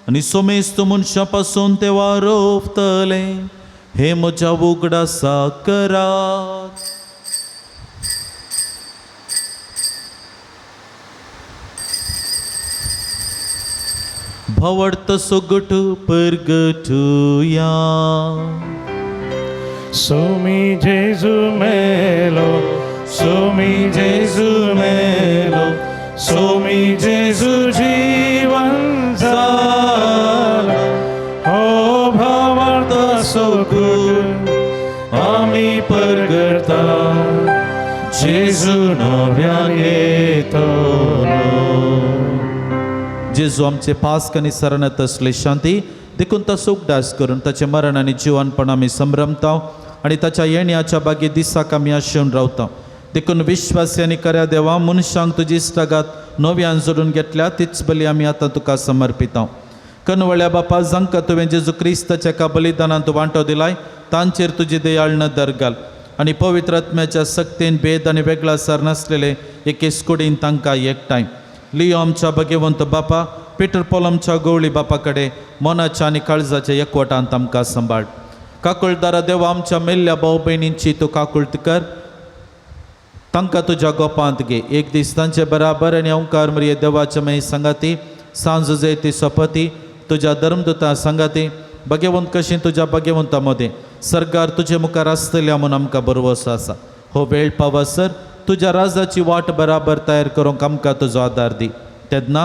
आनी सोमेस्त मनशा पासून ते वारोवतले, हे म्हज्या उगडासा करात. भवडत सोगट परगटुया. सोमी जेजू मेलो, सोमी जेजू मेलो, सोमी जेजू जीवन जाला, हो भावार्थ सोगूट आमी परगटा, जेजू नव्यान येतलो. जेजू आमचे पास्क आनी सरणत असले शांती देखून ताचो उगडास करून ताचे मरण आनी जिवनपण आमी संभ्रमता आनी ताच्या येण्याच्या बागी दिसाक आमी आशेवन रावता. देखून विश्वासी आनी खऱ्या देवा मनशांक तुजी इश्टागात नव्यान जोडून घेतल्या तीच बली आमी आतां तुका समर्पिता. कनवळ्या बापा जांकां तुवें जेजू क्रिस्ताच्या एका बलिदानान तूं वांटो दिलाय तांचेर तुजी दयाळ नदर घाल आनी पवित्र आत्म्याच्या सक्तीन भेद आनी वेगळा सर नासलेले एके कुडीन तांकां एकठांय. लियो आमच्या भगवंत बापा, पिटर पॉल आमच्या गवळी बापा कडेन मनाच्या आनी काळजाच्या एकवटान तांकां सांबाळ. काकुळदारा देवा आमच्या मेल्ल्या भाव भयणींची तूं काकुळट कर, तांकां तुज्या गोपांत घे. एक दीस तांचे बराबर आनी ओंकार मरिये देवाच्या मये संगाती, सांज जयती सोपती तुज्या धर्मदुता संगाती, भगवंत कशी तुज्या भगवंता मदें सरकार तुजे मुखार आसतल्या म्हूण आमकां भरवोसो आसा. हो वेळ पावसर तुज्या राजाची वाट बराबर तयार करूंक आमकां तुजो आदार दी. तेन्ना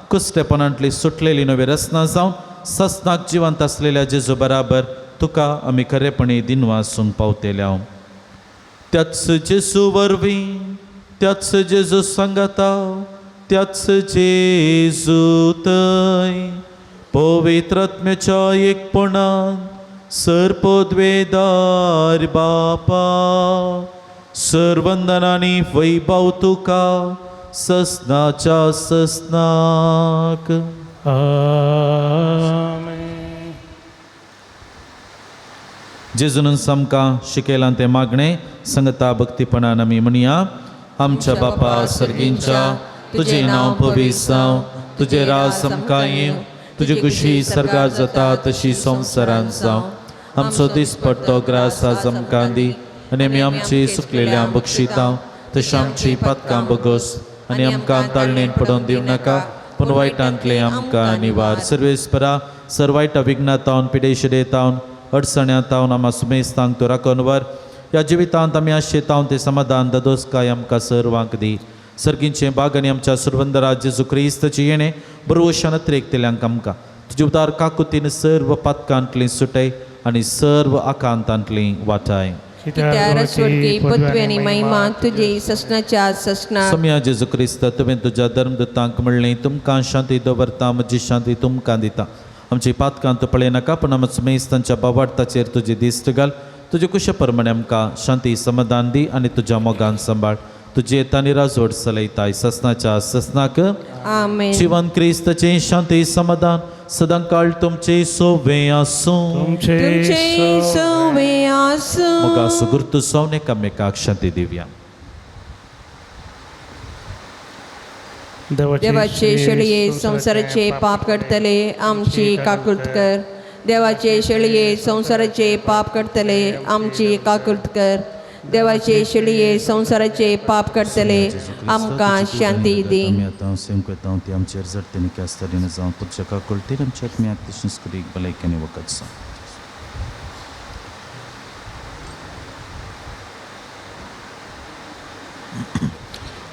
कुस्तेपणांतली सुटलेली नवी रचना जावन सस्नाक जिवंत आसलेल्या जेजू बराबर तुका आमी खरेपणी दिन वाचून पावतेल्या. त्याच जेजू वरवीं, त्याच जेजू सांगाता, त्याच जेजू थंय पवित्र आत्म्याच्या एकपणान सर्पोद्वेदार बापा, सर्वंदनांनी वैभव तुका ससनाच्या ससनाक. आमेन. जेजून आमकां शिकयलां तें मागणें संगता भक्तीपणान आमी म्हणया. आमच्या बापा सर्गींच्या, तुजें नांव पवित्र जावं, तुजें राज आमकां येवं, तुजी कुशी सर्गार जाता तशी संवसारांत जावं. आमचो दिसपट्टो ग्रास आज आमकां दी आनी आमी आमची सुकलेल्या बक्षिता तशी आमची पातकां बगोस आनी आमकां ताळणेन पडोवन दिवं नाका, पूण वायटांतले आमकां निवार. सर्वेस्परा सर वायटा विघ्नातावन पिडेशिडेतावन अडचण्यातावन आमा सुमेस्तांक तूं राखून व्हर. ह्या जिवितांत आमी आशेतावन तें समाधान ददोसकाय आमकां सर्वांक दी. सर्गींचे बाग आनी आमच्या सुरवंदराज जेजू क्रिस्ताची येणे बरोवशान त्रेकतेल्यांक आमकां तुजे उदार काकुतीन सर्व पातकांतली सुटय आनी सर्व आकांतांतली वाटाय. स्वर्गी पृथ्वी आनी महिमा तुजे ससनाच्या ससना. सम्या जेजू क्रिस्त तुवें तुज्या धर्मदूतांक म्हणलें तुमकां शांती दवरता, म्हजी शांती तुमकां दिता. आमची पातकां तूं पळय नाका, पूण आमच्या मेस्तांच्या बावार्थाचेर तुजी दिश्ट घाल. तुजे कुशे प्रमाणे आमकां शांती समाधान दी आनी तुज्या मोगान सांबाळ. तुजे येतानी राजवट चलयताय ससनाच्या ससनाक. आमेन. जिवन क्रिस्ताचें शांती समाधान सदां काळ तुमचे सोबे आसूं. तुमचे सोवे आसूं. मोगा सुगुर्तू सौने एकामेकाक शांती दिवया. देवाचे शेळये संसाराचे पाप करतले आमची काकुळत कर. देवाचे शेळये संसाराचे पाप करतले आमची काकुळत कर. देवाचे शेळये संसाराचे पाप करतले आमकां शांती दी. आमी आतां सेमकतां ती आमचेर जडटेनी कास्तारीन जावं तुमच्या काकुळतेन आमच्या आत्म्याक तशेंच करीक भलायकेनी वखद सांग.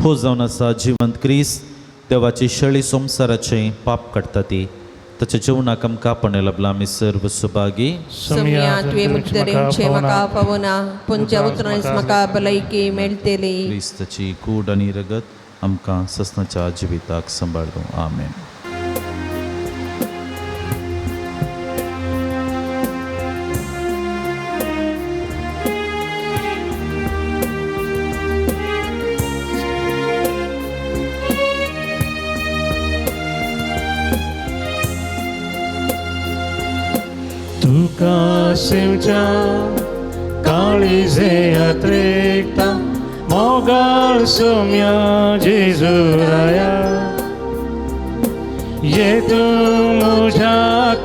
हो जावन आसा जिवंत क्रिस्त देवाची शेळी संसाराचे पाप काडटा ती ताच्या जेवणाक आमकां आपण लबला आमी सर्व सुभागी. सम्या तुवें मुक्तरेंचे म्हाका पावना पुंच्या उतरांच म्हाका भलायकी मेळटली. क्रिस्ताची कूड आनी रगत आमकां ससनाच्या जिविताक सांबाळूं. आमेन. तुका सेवच्या काळीजे अत्रेकता मोगाळ सोम्या जेजुराया ये तू म्हज्या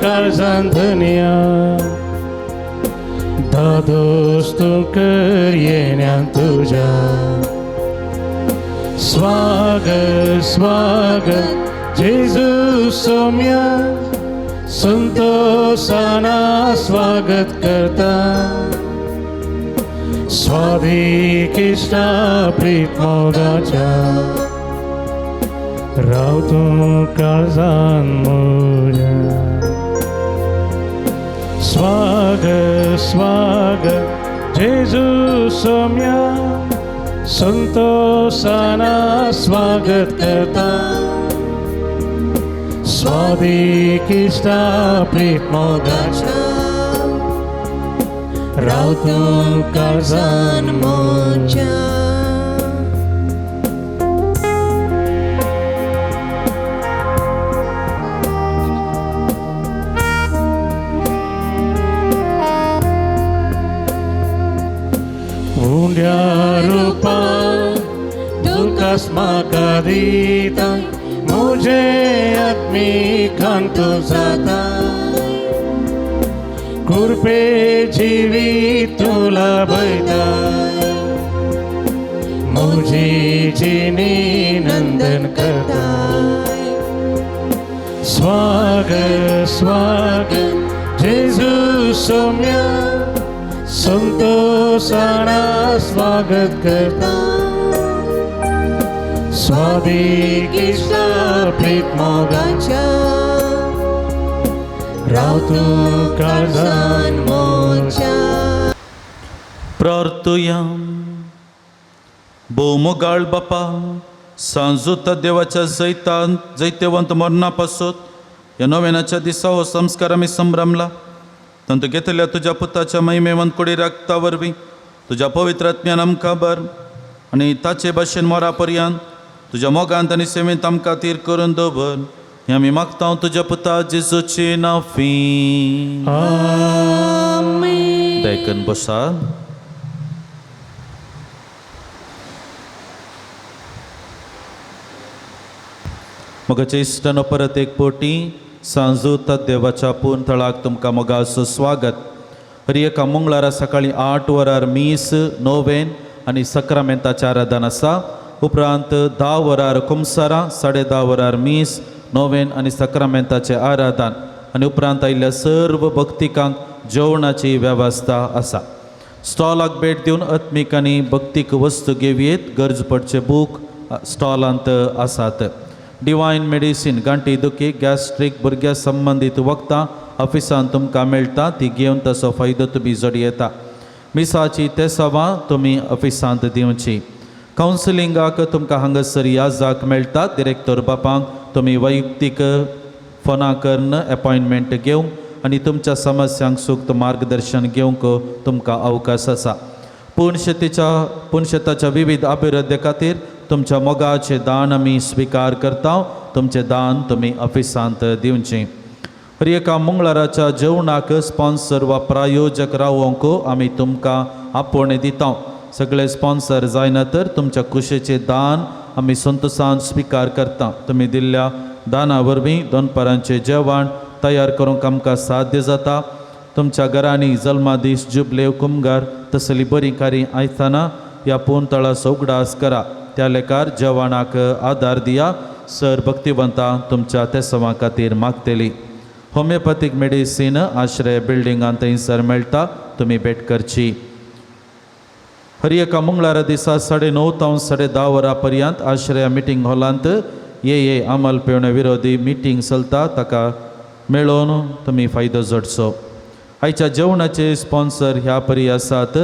काळजांत धनिया दादोस तूं कर येण्यान तुज्या स्वागत स्वागत जेजू सोम्या संतोषाना स्वागत करता स्वादिक इष्टा प्रीत मोगाच्या राव तूं काळजान म्हज्या स्वागत स्वागत जेजू सोम्या संतोषाना स्वागत करता स्वादिक इष्टा प्रीत मोगाच्या राव तूं काळजान म्हज्या. उंड्या रुपा तुकास म्हाका दिता मुझे आत्मिकान तू जाता कृपे जिवीत तुला भयता मुझी जिनी नंदन करता स्वागत स्वागत जेजू सोम्या संतोषाना स्वागत करता स्वादिक इष्टा प्रीत मोगाच्या राव तूं काळजान म्हज्या. प्रार्थुया. भोवमोगाळ बापा सांजुता देवाच्या जैत्यवंत मरणा पासून ह्या नोवेनाच्या दिसा हो संस्कार आमी संभ्रमला. तातूंत घेतल्या तुज्या पुताच्या महिमेवंत कुडी रक्ता वरवीं तुज्या पवित्र आत्म्यान आमकां बर आनी ताचे भाशेन मोरा पर्यंत तुज्या मोगांत आनी सेवेंत आमकां तीर करून दवर हें आमी मागता तुज्या पुता जेजूचे नांवान. दयकन बसात. मोगाचे इश्टानो परत एक पोटी सांजुता देवाच्या पूर्ण तळाक तुमकां मोगाचो स्वागत. हरी एका मंगळारा सकाळी 8 वरार मीस नोवेन आनी सक्रामेंताचें आराधन आसा. उपरांत 10 वरार कुमसारा 10:30 वरार मीस नोवेन आनी सक्रामेंताचें आराधन आनी उपरांत आयिल्ल्या सर्व भक्तिकांक जेवणाची वेवस्था आसा. स्टॉलाक भेट दिवन आत्मीक आनी भक्तीक वस्तू घेवयेत. गरज पडचे बूक स्टॉलांत आसात. डिवायन मेडिसीन गांठी दुखी गॅस्ट्रीक भुरग्या संबंदीत वखदां ऑफिसान तुमकां मेळटा ती घेवन ताचो फायदो तुमी जोडी येता. मिसाची तेसावां तुमी ऑफिसांत दिवची. कावन्सिलिंगाक तुमकां हांगासर याजाक मेळटा. डिरेक्टर बापांक तुमी वैयक्तीक फोना करून अपॉयंटमेंट घेवंक आनी तुमच्या समस्यांक सूक्त मार्गदर्शन घेवंक तुमकां अवकाश आसा. पुणशेताच्या विविध अभिवृद्धी खातीर तुमच्या मोगाचें दान आमी स्विकार करता. तुमचें दान तुमी ऑफिसांत दिवचें. हर एका मंगळाराच्या जेवणाक स्पॉन्सर वा प्रायोजक रावोवंक आमी तुमकां आपोवणें दिता. सगळे स्पॉन्सर जायना तर तुमच्या कुशेचें दान आमी संतोषान स्विकार करता. तुमी दिल्ल्या दाना वरवीं दनपारांचें जेवण तयार करूंक आमकां साध्य जाता. तुमच्या घरांनी जल्मादीस जुबले कुमगार तसली बरी कार्य आयतना ह्या पोंतळाचो उगडास करा. त्या लेकार जेवणाक आदार दिया. सर भक्तिवंतां तुमच्या तेसवा खातीर मागतली. होमिओपॅथीक मेडिसीन आश्रय बिल्डिंगांत थंयसर मेळटा. तुमी भेट करची. हर एका मंगळारा दिसा 9:30 ते 10:30 वरां पर्यंत आश्रय मिटींग हॉलांत ये अमल पेवण विरोधी मिटींग चलता. ताका मेळोवन तुमी फायदो जोडचो. आयच्या जेवणाचे स्पॉन्सर ह्या परी आसात.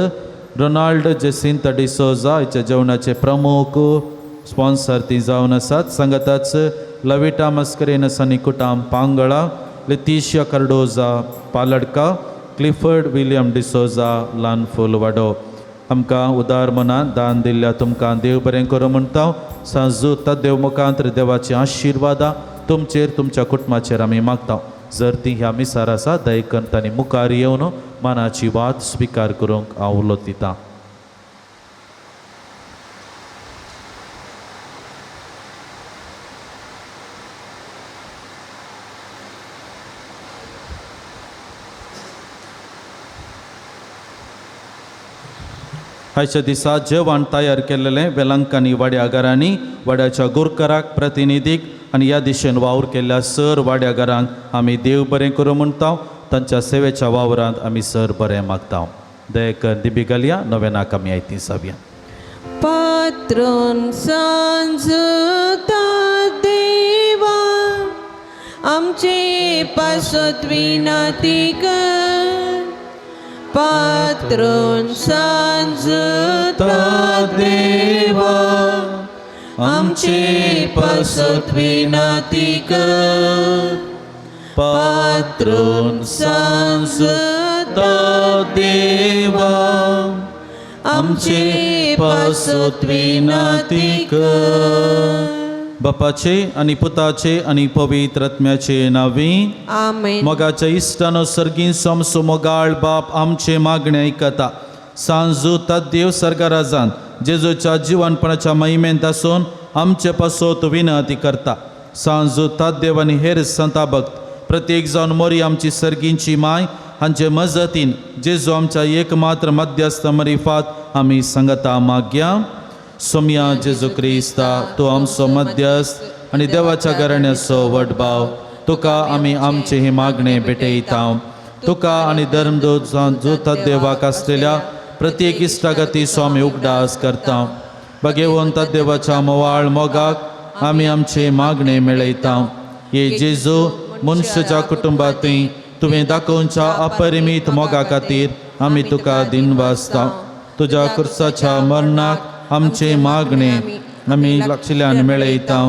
रोनाल्ड जेसिंत डिसोजा आयच्या जेवणाचे प्रमुख स्पॉन्सर ती जावन आसात. सांगाताच लविटा मस्करेनस आनी कुटाम पांगळा, लेतिशिया कार्डोजा पालडका, क्लिफर्ड विलियम डिसोजा लानफूल वाडो. आमकां उदार मनान दान दिल्ल्या तुमकां देव बरें करूं म्हणटा. सांजू तद्देव मुखांतर देवाची आशिर्वादा तुमचेर तुमच्या कुटुंबाचेर आमी मागता. जर ती ह्या मिसार आसा दयकन तांणी मुखार येवन मनाची वात स्विकार करूंक हांव उलोत दितां. आयच्या दिसा जेवण तयार केल्लें वेलंकांनी वाड्यागारांनी वाड्याच्या गुरकराक प्रतिनिधीक आनी ह्या दिशेन वावर केल्ल्या सर वाड्यागारांक आमी देव बरें करूं म्हणटा. तांच्या सेवेच्या वावरांत आमी सर बरें मागता. दयेकर दिबी घालया. नव्यानाक आमी आयती सावया. पात्रोन सांजता देवा आमचे पासत विनंती कर. पात्रोन सांजता देवा आमचे पासत विनंती कर. पात्रोन सांजता देवा आमचे पासत विनंती कर. बापाचे आनी पुताचे आनी पवित्र आत्म्याचे नावी आमेन. मोगाच्या इश्टानो सर्गीन सोमसो मोगाळ बाप आमचे मागणे आयकता. सांजू तद्देव सर्गराजांत जेजूच्या जिवनपणाच्या महिमेंत आसून आमचे पासत विनंती करता. सांजू तद्देव आनी हेर संता भक्त प्रत्येक जावन मोरी आमची सर्गींची माय हांचे मजतीन जेजू आमच्या एकमात्र मध्यस्थ मरिफात आमी सांगता मागया. सोम्या जेजू क्रिस्ता तूं आमचो मध्यस्थ आनी देवाच्या घराण्याचो वडभाव. तुका आमी आमचे हे मागणे भेटयता. तुका आनी धर्मदूत जोता देवाक आसलेल्या प्रत्येक इश्टागतीचो आमी उगडास करता. भगवंत देवाच्या मोवाळ मोगाक आमी आमचे मागणे मेळयता. हे जेजू मनशाच्या कुटुंबांतय तुवें दाखोवच्या अपरिमीत मोगा खातीर आमी तुका दिनवासता. तुज्या कुर्साच्या मरणाक आमचे मागणे आमी लागशिल्ल्यान मेळयता.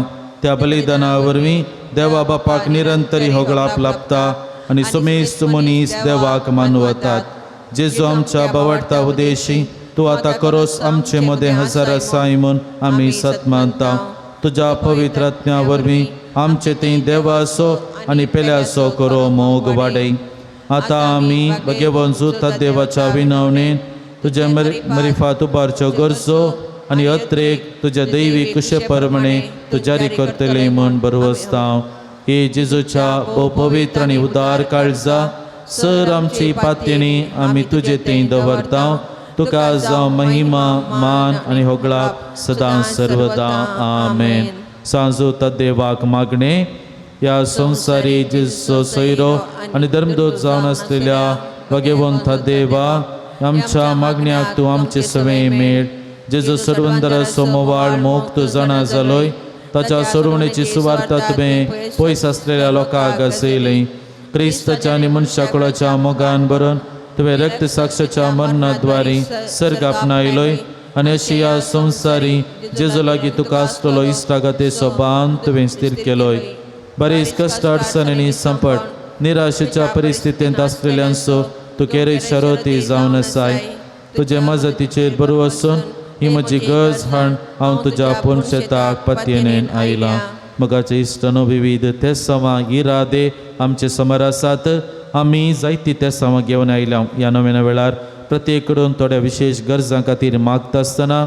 त्या बलिदाना वरवीं देवा बापाक निरंतरी होगळाप लाभता आनी सुमेस्त मनीस देवाक मानवतात. जेजू आमच्या बावडता उदेशी तूं आतां करोस आमचे मदें हजर आसाय म्हूण आमी सत मानता. तुज्या पवित्र आत्म्या वरवीं आमचे थंय देवाचो आनी पेल्याचो करो मोग वाडय. आतां आमी भगवंत जोता देवाच्या विनवणेन तुजे मरिफात उबारच्यो गरजो आनी अत्रेक तुज्या दैवी कुशे परमणे तूं जारी करतले म्हूण बरवसता. हे जेजूच्या भोव पवित्र आनी उदार काळजा सर आमची पातयेणी आमी तुजे थंय दवरता. तुका जावं महिमा मान आनी होगळाप सदां सर्वदा. आमेन. सांजू तद्देवाक मागणे. ह्या संवसारी जेजूचो सोयरो आनी धर्मदूत जावन आसलेल्या भगवंत देवा आमच्या मागण्याक तूं आमचे सवे मेळ. जेजू सर्वंदराचो मोवाळ मोग तूं जाणा जालोय. ताच्या सोडवणेची सुवार्थ तुवें पयस आसलेल्या लोकांक आसयली. क्रिस्ताच्या आनी मनशा कुळाच्या मोगान बरोवन तुवें रक्त साक्षाच्या मरणाद्वारे सर्ग आपणायलोय आनी अशी ह्या संवसारी जेजू लागीं तुका आसलेलो इश्टागतेचो बांद तुवें स्थिर केलोय. बरीच कश्ट अडचण आनी संपट निराशेच्या परिस्थितींत आसलेल्यांचो तूं केरे शारोती जावन आसाय. तुजे मजतीचेर बरो वचून ही म्हजी गरज हाण हांव तुज्या पुणशेताक पतयेनेन आयलां. मोगाचे इश्टनो विविध ते सवां इरादे आमचे समोर आसात. आमी जायती ते सवां घेवन आयल्या. ह्या नव्या वेळार प्रत्येक कडून थोड्या विशेष गरजां खातीर मागता आसतना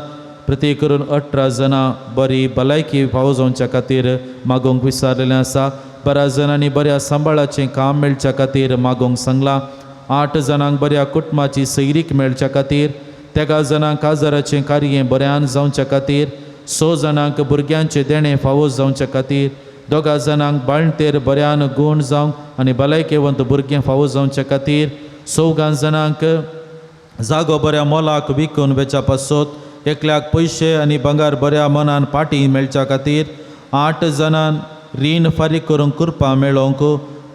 प्रत्येक करून 18 जाणां बरी भलायकी फावो जावच्या खातीर मागोंक विचारलेलें आसा. 12 जाणांनी बऱ्या सांबाळाचें काम मेळच्या खातीर मागोंक सांगलां. 8 जाणांक बऱ्या कुटुंबाची सैरीक मेळच्या खातीर, 13 जाणांक काजाराचें कार्य बऱ्यान जावच्या खातीर, 6 जाणांक भुरग्यांचें देणें फावो जावच्या खातीर, 2 जाणांक बाळंतेर बऱ्यान गूण जावंक आनी भलायकेवंत भुरगें फावो जावच्या खातीर, 4 जाणांक जागो बऱ्या मोलाक विकून वेच्या पासत, एकल्याक पयशे आनी भांगार बऱ्या मनान पाटी मेळच्या खातीर, 8 जाणांक रीण फारीक करूंक कुरपा मेळोवंक,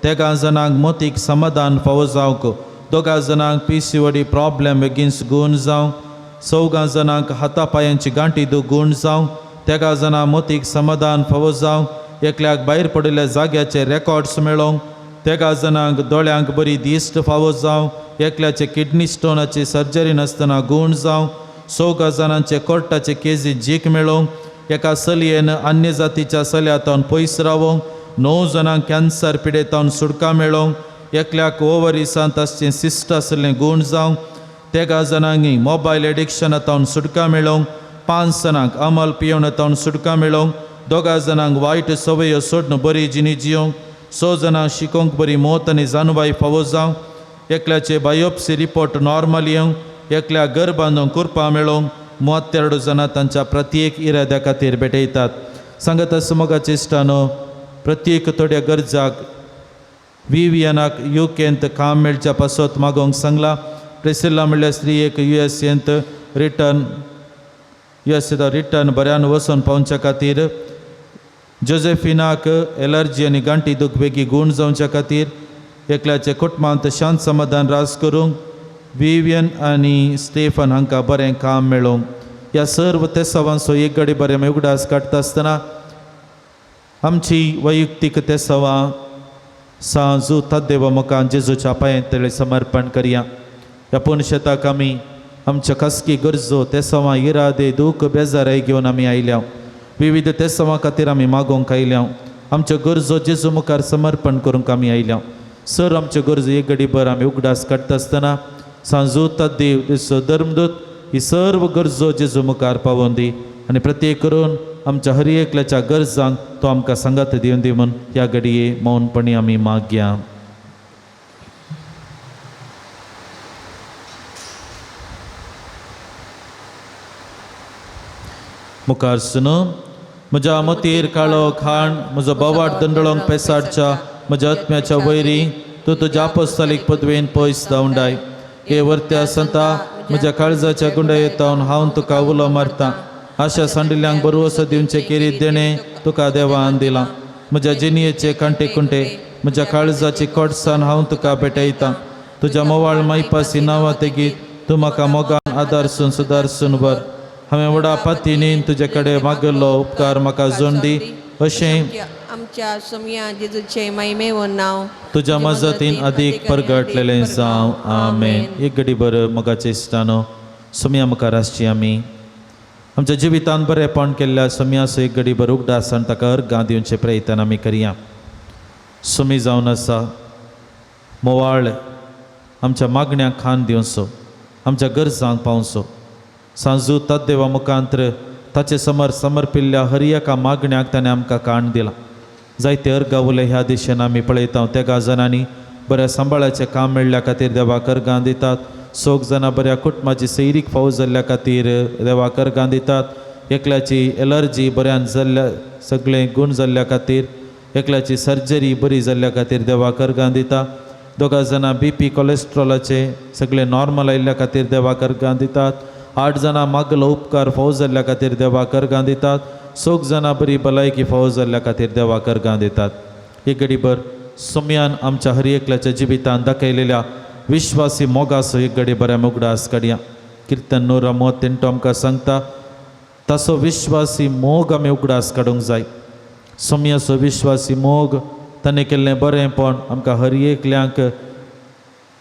13 जाणांक मोतीक समाधान फावो जावंक, 2 जाणांक PCOD प्रॉब्लेम बेगीन गूण जावंक, 4 जाणांक हातापायांची गांठी गूण जावंक, 13 जाणांक मोतीक समाधान फावो जावंक, एकल्याक भायर पडिल्ल्या जाग्याचे रेकॉर्ड्स मेळोवंक, 13 जाणांक दोळ्यांक बरी दिश्ट फावो जावंक, एकल्याचे किडनी स्टोनाची सर्जरी नासतना गूण जावंक, 4 जाणांचे कोर्टाचे केसी जीक मेळोवंक, एका चलयेन अन्य जातीच्या चल्यातावन पयस रावंक, 9 जाणांक कॅन्सर पिडेतावन सुटका मेळोवंक, एकल्याक ओव्हरिसांत आसचें सिस्ट आसलें गूण जावंक, 13 जाणांक मोबायल एडिक्शनातावन सुटका मेळोवंक, 5 जाणांक अमल पियेवनातावन सुटका मेळोवंक, 2 जाणांक वायट सवयो सोडून बरी जिणी जियोंक, 6 जाणांक शिकोवंक बरी मोत आनी जानवाय फावो जावंक, एकल्याचे बायोप्सी रिपोर्ट नॉर्मल येवंक, एकल्या घर बांदूंक कुरपा मेळोवंक, 32 जाणां तांच्या प्रत्येक इराद्या खातीर भेटयतात. सांगत मोगाचे इश्टानो, प्रत्येक थोड्या गरजाक विवियनाक UKंत काम मेळच्या पासत मागोंक सांगला. प्रिसिल्ला म्हणल्यार स्त्रीयेक USAंत रिटर्न बऱ्यान वचून पावच्या खातीर, जोझेफिनाक एलर्जी आनी गांठी दूख बेगी गूण जावच्या खातीर, एकल्याचे कुटुंबांत शांत समाधान रास करूंक, विवियन आनी स्टेफन हांकां बरें काम मेळोवंक. ह्या सर्व तेसावांचो एक घडी बरें उगडास काडटा आसतना आमची वैयक्तीक तेसावां सांजू तद्देव मुखार जेजूच्या पांयांतले समर्पण करया. ह्या पुणशेताक आमी आमच्या खासगी गरजो तेसावां इरादे दूख बेजाराय घेवन आमी आयल्या. विविध तेसावां खातीर आमी मागोवंक आयल्या. आमच्यो गरजो जेजू मुखार समर्पण करूंक आमी आयल्या. सर आमच्यो गरजो एक घडी भर आमी उगडास काडटा आसतना सांजू तद्देव दिसो धर्मदूत ही सर्व गरजो जेजू मुखार पावोवन दी आनी प्रत्येक करून आमच्या हर एकल्याच्या गरजांक तो आमकां संगत दिवन दी म्हूण ह्या घडये मौनपणी आमी मागया. मुखार सुनो. म्हज्या मतीर काळो खाण म्हजो बोवाड दंडळोंक पेसाडच्या म्हज्या आत्म्याच्या वैरी तूं तुज्या आपोस्तालीक पदवेन पयस धांवडाय. हे वर्त्या संता म्हज्या काळजाच्या गुंडायेतावन हांव तुका उलो मारतां. आशा सांडिल्यांक बरोवसो दिवचे केरीत देणें तुका देवान दिलां. म्हज्या जिणयेचे कांटे कुंटे म्हज्या काळजाची कोडसाण हांव तुका भेटयतां. तुज्या मोवाळ मायपासी नांवां तेगीत तूं म्हाका मोगान आदारसून सुदारसून व्हर. हांवें व्हडा पातीनीन तुजे कडेन मागल्लो उपकार म्हाका जोड दी. अशें आमच्या सोम्या जेजूचे महिमेवन नांव तुज्या मजतीन अदीक परगटलेलें जावं. आमेन. एक घडी बरं मोगाचे इश्टानो, सोम्या मुखार आसची आमी आमच्या जिवितान बरेंपण केल्ल्या सोम्याचो एक घडी भर उगडास आनी ताका अर्गां दिवचे प्रयत्न आमी करया. सोमी जावन आसा मोवाळ आमच्या मागण्यांक खाण दिवचो, आमच्या गरजांक पावचो. सांजू तद्देवा मुखांतर ताचे समोर समर्पिल्ल्या हर एका मागण्याक ताणें आमकां काण दिलां. जायते अर्गां उले ह्या दिशेन आमी पळयता. 13 जाणांनी बऱ्या सांबाळाचें काम मेळ्ळ्या खातीर देवाक अर्गां दितात. 6 जाणां बऱ्या कुटुंबाची सैरीक फावो जाल्ल्या खातीर देवाक अर्गां दितात. एकल्याची एलर्जी बऱ्यान जाल्ल्या सगळें गूण जाल्ल्या खातीर, एकल्याची सर्जरी बरी जाल्ल्या खातीर देवाक अर्गां दिता. 2 जाणां BP कोलेस्ट्रॉलाचे सगळें नॉर्मल आयिल्ल्या खातीर देवाक अर्गां दितात. 8 जाणां मागलो उपकार फावो जाल्ल्या खातीर देवाक अर्गां दितात. 6 जाणां बरी भलायकी फावो जाल्ल्या खातीर देवाक अर्गां दितात. एक घडी भर सोम्यान आमच्या हर एकल्याच्या जिवितान दाखयलेल्या विश्वासी मोगाचो एक घडी बऱ्या उगडास काडया. किर्तन 9:33 आमकां सांगता तसो विश्वासी मोग आमी उगडास काडूंक जाय. सोम्याचो विश्वासी मोग ताणें केल्लें बरेंपण आमकां हर एकल्यांक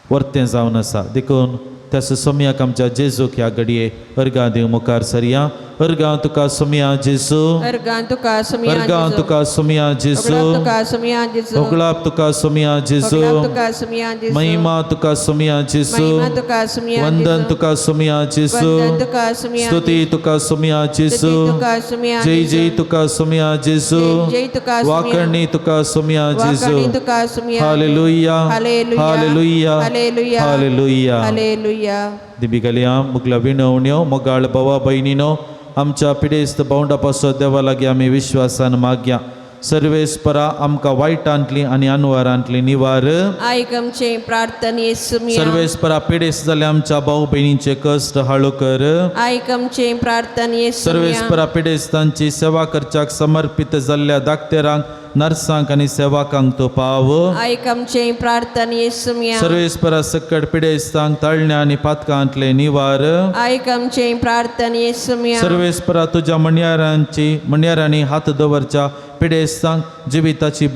वर्तें जावन आसा. देखून त्यास सोम्याक आमच्या जेजूक ह्या घडये अर्गा देव मुखार सरया अर्गा तुका सोम्या जेजू अर्गां तुका सुमिया अर्गा तुका सोम्या जेजू तुका सुमिया जेजू ओगलाप तुका सोम्या जेजू तुका सुमिया जेजू महिमा तुका सोम्या जेजू महिमा तुका सुमिया वंदन तुका सोम्या जेजू वंदन तुका सुमिया स्तुती तुका सोम्या जेजू तुका सुमिया जय जय तुका सोम्या जेजू जय तुका वाकर्णी तुका सोम्या जेजू वाकर्णी तुका सुमिया हालेलुया हालेलुया हालेलुया हालेलुया हालेलुया हालेलुया दिबिगल्या मुगला विनवण्यो मोगाळ भावा बहिणीनो आमच्या पिडेस्त भावंडापासो देवा लागीं आमी विश्वासान मागया सर्वेस्परा आमकां वायटांतली आनी अनवरांतली निवार आयकमचे प्रार्थना येसुमिया सर्वेस्परा पिडेस्त जाल्या आमच्या भाऊ बहिणींचे कश्ट हाळू कर आयकमचे प्रार्थना येसुमिया सर्वेस्परा पिडेस्तांची सेवा करच्याक समर्पित जाल्ल्या धाकटेरांक नर्सांक आनी सेवाकांक तो पाव आयकमचे प्रार्थना येसुमिया सर्वेस्परा सकट पिडेस्तांक तळण्या आनी पातकांतले निवार आयकमचे प्रार्थना येसुमिया सर्वेस्परा तुज्या मणयारांनी हात दवरच्या पिडेस्तांक जिविताची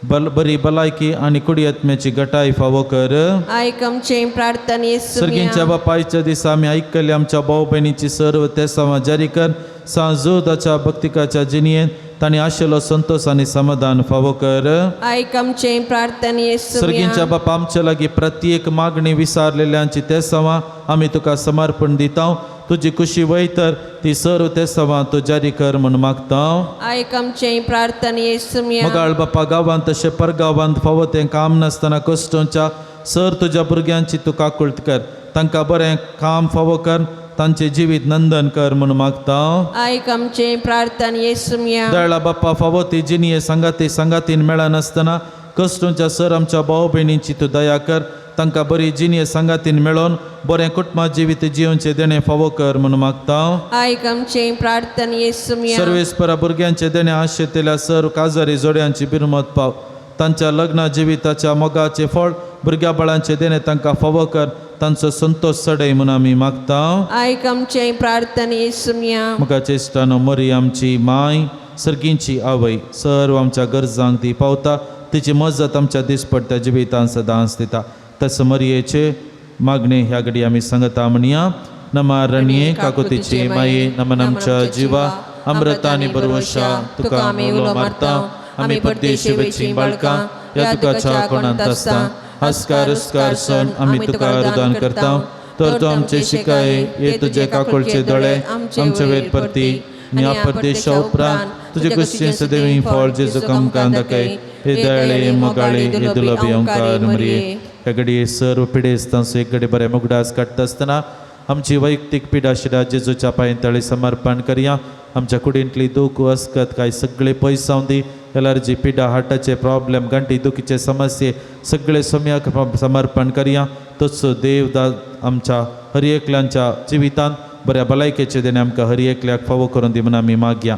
बरी भलायकी आनी कुडियत्म्याची गटाय फावो कर आयकमचे प्रार्थना येसुमिया सर्गींच्या बापायच्या दिसा आमी आयकले आमच्या भाऊ बहिणीची सर्व तेसांवा जारी कर सांजोदाच्या भक्तिकाच्या जिणयेन तांणी आशिल्लो संतोष आनी समाधान फावो कर आयकमचे प्रार्थना येसुमिया सर्गींच्या बापा आमच्या लागीं प्रत्येक मागणी विसारलेल्यांची तेसांवा आमी तुका समर्पण दिता तुजी खुशी वयतर ती सर्व तेसांवा तूं जारी कर म्हूण मागता आयकमचे प्रार्थना येसुमिया मगाळ बापा गांवांत तशें परगांवांत फावो तें काम नासतना कश्टांच्या सर तुज्या भुरग्यांची तूं काकुळट कर तांकां बरें काम फावो कर तांचे जिवीत नंदन कर म्हूण मागता आयकमचे प्रार्थना येसुमिया दयाळा बाप्पा फावो ती जिणये संगातीन मेळनासतना कश्टांच्या सर आमच्या भाऊ भयणींची तूं दया कर तांकां बरी जिणये संगातीन मेळोन बरें कुटुंबा जिवीत जिवनचे देणे फावो कर म्हूण मागता आयकमचे प्रार्थना येसुमिया सर्वेस्परा भुरग्यांचे देणे आशेतेल्या सर काजारी जोड्यांची बिरमत पाव तांच्या लग्न जिविताच्या मोगाचे फळ भुरग्या बाळांचे देणे तांकां फावो कर तांचो संतोष सडय म्हूण आमी मागता आयकमचे प्रार्थना येसुमिया मुखाचे इश्टानो मरी आमची माय सर्गींची आवय सर्व आमच्या गरजांक ती पावता तिची मजत आमच्या दिसपट्ट्या जिवितांत सदांच दिता तस मरयेचे मागणे ह्या घडी आमी सांगता म्हणया नमा रण्ये काकुतीची माये नमन आमच्या जिवा अमृतानी बरवशा तुका आमी उलो मारता आमी परदेशी वचीं बाळकां ह्या तुकाच्या कोणांत आसता अस्कार सण आमी तुका रुदान करता तर तूं आमचे शिकाये ये तुजे काकुळचे दोळे आमचे वेद परती आनी ह्या परदेशा उपरांत तुजे कुशीचें सदैवी फळ जेजूक आमकां दाखय हे दयाळे मोगाळे हे दुलभी ओंकार मरिये ह्या घडये सर्व पिडेस्तांचो एक घडी बरें मुगडास काडटा आसतना आमची वैयक्तीक पिडा शिडा जेजूच्या पांयतळी समर्पण करया आमच्या कुडींतली दूख अस्कत काय सगळे पयसांव दी एलर्जी पिडा हार्टाचे प्रॉब्लेम गांठी दुखीचे समस्ये सगळे सम्याक समर्पण करया तसो देव आमच्या हर एकल्यांच्या जिवितांत बऱ्या भलायकेचे देणे आमकां हर एकल्याक फावो करून दी म्हूण आमी मागया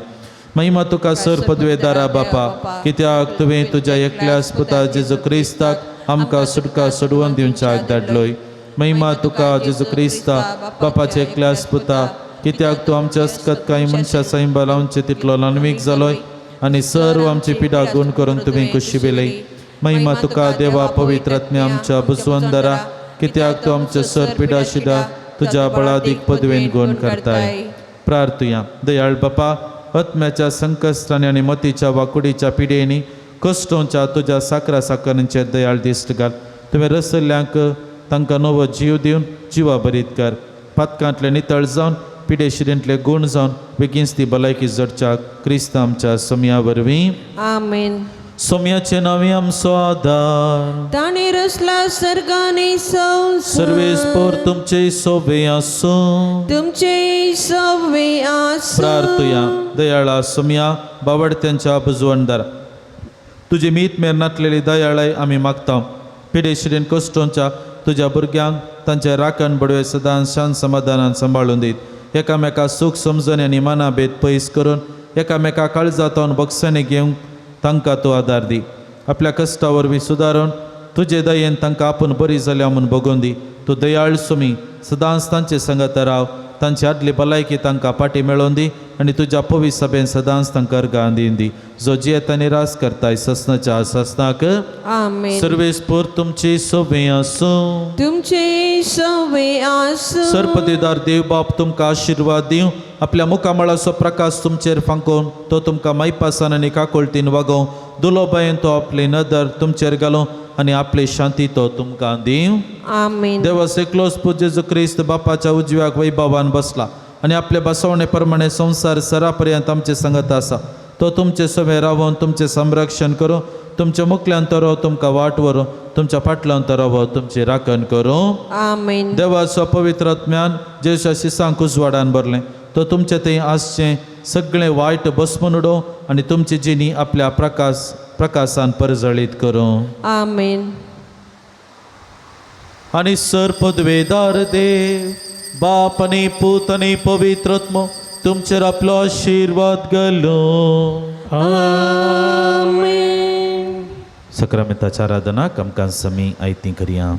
महिमा तुका सर पदवेदारा बापा कित्याक तुवें तुज्या एकल्याच पुता जेजू क्रिस्ताक आमकां सुटका सोडवून दिवच्याक धाडलोय महिमा तुका जेजू क्रिस्ता बापाचे एकल्याच पुता कित्याक तूं आमच्या अस्कत कांय मनशां सैंबा लावचे तितलो लानवीक जालोय आनी सर्व आमची पिडा गूण करून तुवें कुशिबिलय महिमा तुका देवा पवित्र आत्मे आमच्या बुजवंदरा कित्याक तूं आमच्या सर पिडा शिडा तुज्या बळादीक पदवेन गूण करताय प्रार्थुया दयाळ बापा आत्म्याच्या संकश्टांनी आनी मतीच्या वाकुडीच्या पिडेनी कश्टांच्या तुज्या साकरांचेर दयाळ दिश्ट घाल तुवें रसल्ल्यांक तांकां नवो जीव दिवन जिवा बरीत कर पातकांतले नितळ जावन पिडेशिरेंतले गूण जावन बेगीनच ती भलायकी जडच्या क्रिस्त आमच्या सोम्या वरवीं आमेन सोम्याचे नांवे आमचो आदार ताणे रचला सर्गाने सर्वेस्पोर तुमचे सोबे आसूं तुमचे सवे आस प्रार्थुया दयाळा सोम्या बावडत्यांच्या बुजवणदार तुजी मीत मेर नातलेली दयाळाय आमी मागता पिडेशिरेन कश्टांच्या तुज्या भुरग्यांक तांचे राखण बडवे सदांच शांत समाधानान सांबाळून दीत एकामेका सूख समजून आनी मना भेद पयस करून एकामेका काळजातावन बक्षांनी घेवंक तांकां तूं आदार दी आपल्या कश्टा वरवीं सुदारून तुजे दयेन तांकां आपूण बरी जाल्या म्हूण बगोवन दी तूं दयाळ सुमी सदांच तांचे संगत राव तांची आदली भलायकी तांकां पाटी मेळोवन दी आनी तुज्या पवित्र सभेन सदांच तांकां अर्गां दीन दी जो जियेता निराश करताय ससनाच्या ससनाक आमेन. सर्वेस्पर तुमची सभे आसूं. तुमचे सवे आसूं. सर्पदेदार देव बाप तुमकां आशिर्वाद दिवं. आपल्या मुखामळाचो प्रकाश तुमचेर फांकोवन तो तुमकां मैपासान आनी काकुळटीन वागोव. दुलोबायेन तो आपली नदर तुमचेर घालूं आनी आपली शांती तो तुमकां दिवं. आमेन. देवास एकलोच पूज्य जेजू क्रिस्त बापाच्या उजव्याक वैभवान बसला आनी आपल्या बसवणे प्रमाणे संवसार सरा पर्यंत आमचे संगत आसा. तो तुमचे सवे रावून तुमचे संरक्षण करूं. तुमच्या मुखल्यान तो राव तुमकां वाट व्हरूं. तुमच्या फाटल्यान तो राव तुमची राखण करूं. आमेन. देवाचो पवित्र आत्म्यान जेशा शिसांक उजवाडान भरलें तो तुमचे थंय आसचें सगळें वायट भस्मून उडोव आनी तुमची जिणी आपल्या प्रकाशान परजळीत करूं. आमेन. आनी सर्पद्वेदार देव बाप आनी पूत आनी पवित्र आत्मो तुमचेर आपलो आशिर्वाद घालूं. आमेन. सक्रामेंताच्या आराधनाक आमकां समी आयती करया.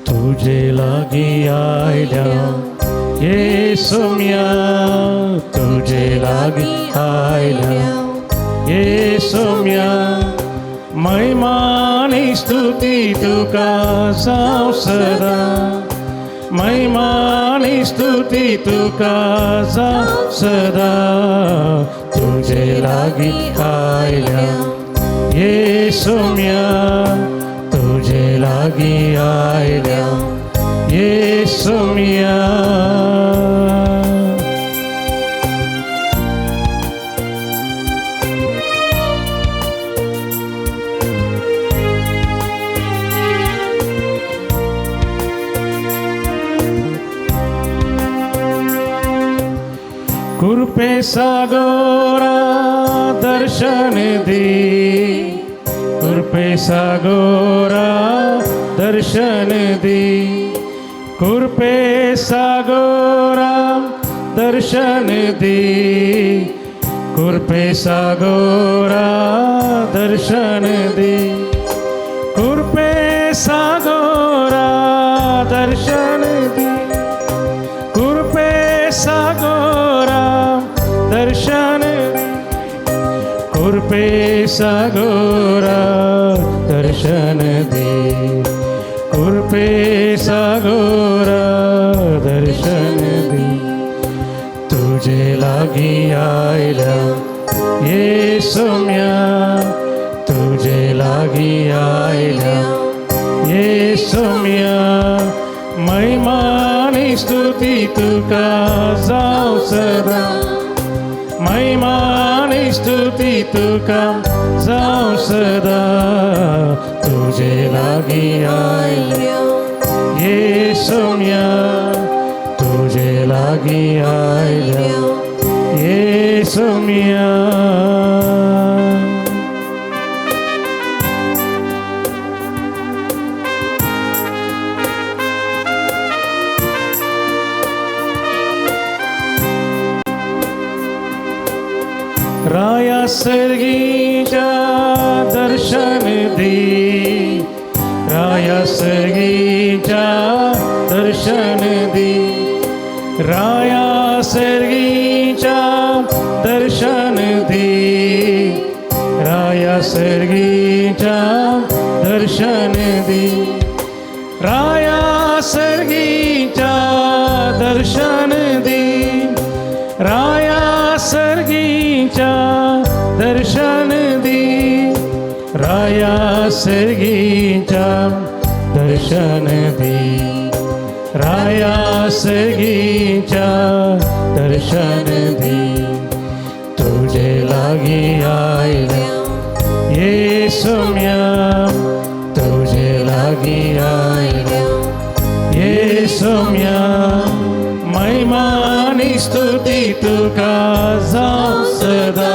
तुझे लागी आयल्या येसुम्या, तुझे लागी आयल्या येसुम्या, महिमानी स्तुती तुका जावं सदा, महिमानी स्तुती तुका जावं सदा. तुझे लागी आयल्या येसुम्या, तुझे लागी आयल्या येसुम्या. कृपे सागोरा दर्शन दी, कृपे सागोरा दर्शन दी, कृपे सागोरा दर्शन दी, कृपे सागोरा दर्शन दी, कृपे सागोरा दर्शन दी, कृपे सागोरा दर्शन दी, कृपे सागोरा दर्शन दे, कृपे सागोरा दर्शन दे. तुझे लागी आयल्या येसुम्या, तुझे लागी आयल्या येसुम्या, महिमानी स्तुती तुका जावं सदा, महिमानी स्तुती तुका जावं सदा. तुझे लागी आयल्या येसुम्या, तुझे लागी आयल्या येसुम्या. राया सर्गीच्या दर्शन दी, राया सर्गीच्या दर्शन दी, राया सर्गीच्या दर्शन दी, राया सर्गीच्या दर्शन दी, राया सर्गीच्या दर्शन दी, राया सर्गीच्या दर्शन दी, राया सर्गीच्या दर्शन दी, राया सर्गीच्या दर्शन दी. तुझे लागी आयल्या येसुम्या, तुझे लागी आयल्या येसुम्या, महिमानी स्तुती तुका जावं सदा,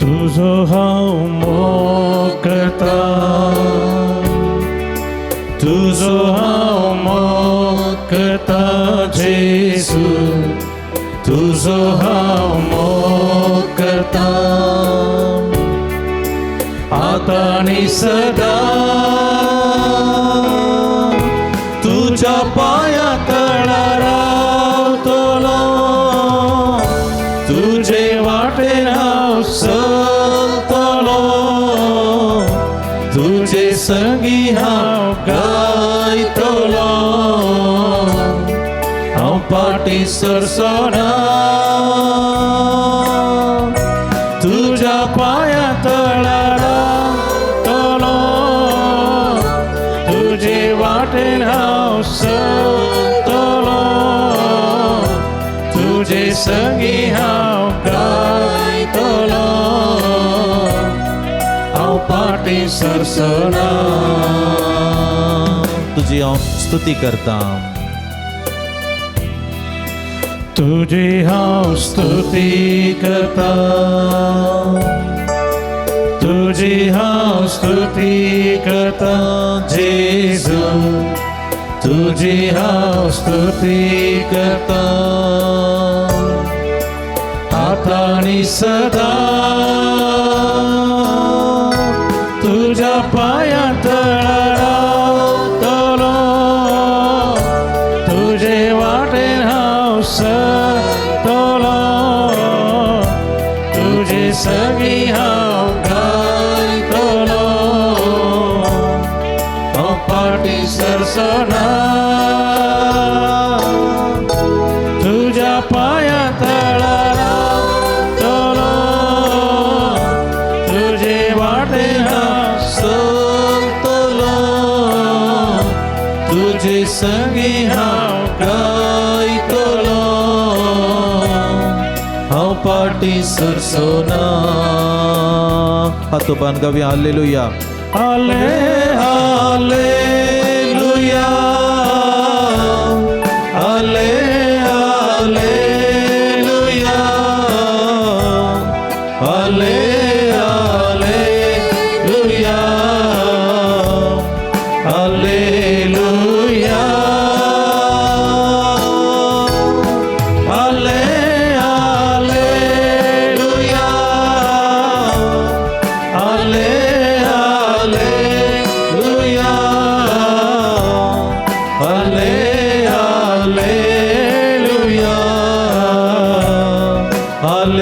तुझो हांव मोग करता, तुझो हांव मोग करता जेसू, तुझो हांव मोग करता आता आणि सदा. तुझ्या पाया तळार रावतलो, तुझे वाटेन हांव चलतलो, तुझे संगी हांव गायतलो, हांव पाटी सरसना. तुझ्या पाया तळार रावतलो, तुझे वाटेन हांव चलतलो, तुझे संगी हांव गायतलो, हांव पाटी सरसना. तुझी हांव स्तुती करता. तुझी हांव स्तुती करता, तुझी हांव स्तुती करता जेजू, तुझी हांव स्तुती करता आता आणि सदा. तुझ्या पाया तळार रावतलो, तुझे वाटेन हांव चलतलो, तुझे संगी हांव गायतलो, हांव पाटी सरसना. तुझ्या पाया तळार रावतलो, तुझे वाटेन हांव चलतलो, तुझे संगी हांव गायतलो, हांव पाटी सरसना. हातोबान गावया हालेलुया. हाले हालेलुया, हाले हालेलुया, हाले हालेलुया, हालेलुया, हाले हालेलुया, हाले हालेलुया, हाले हालेलुया,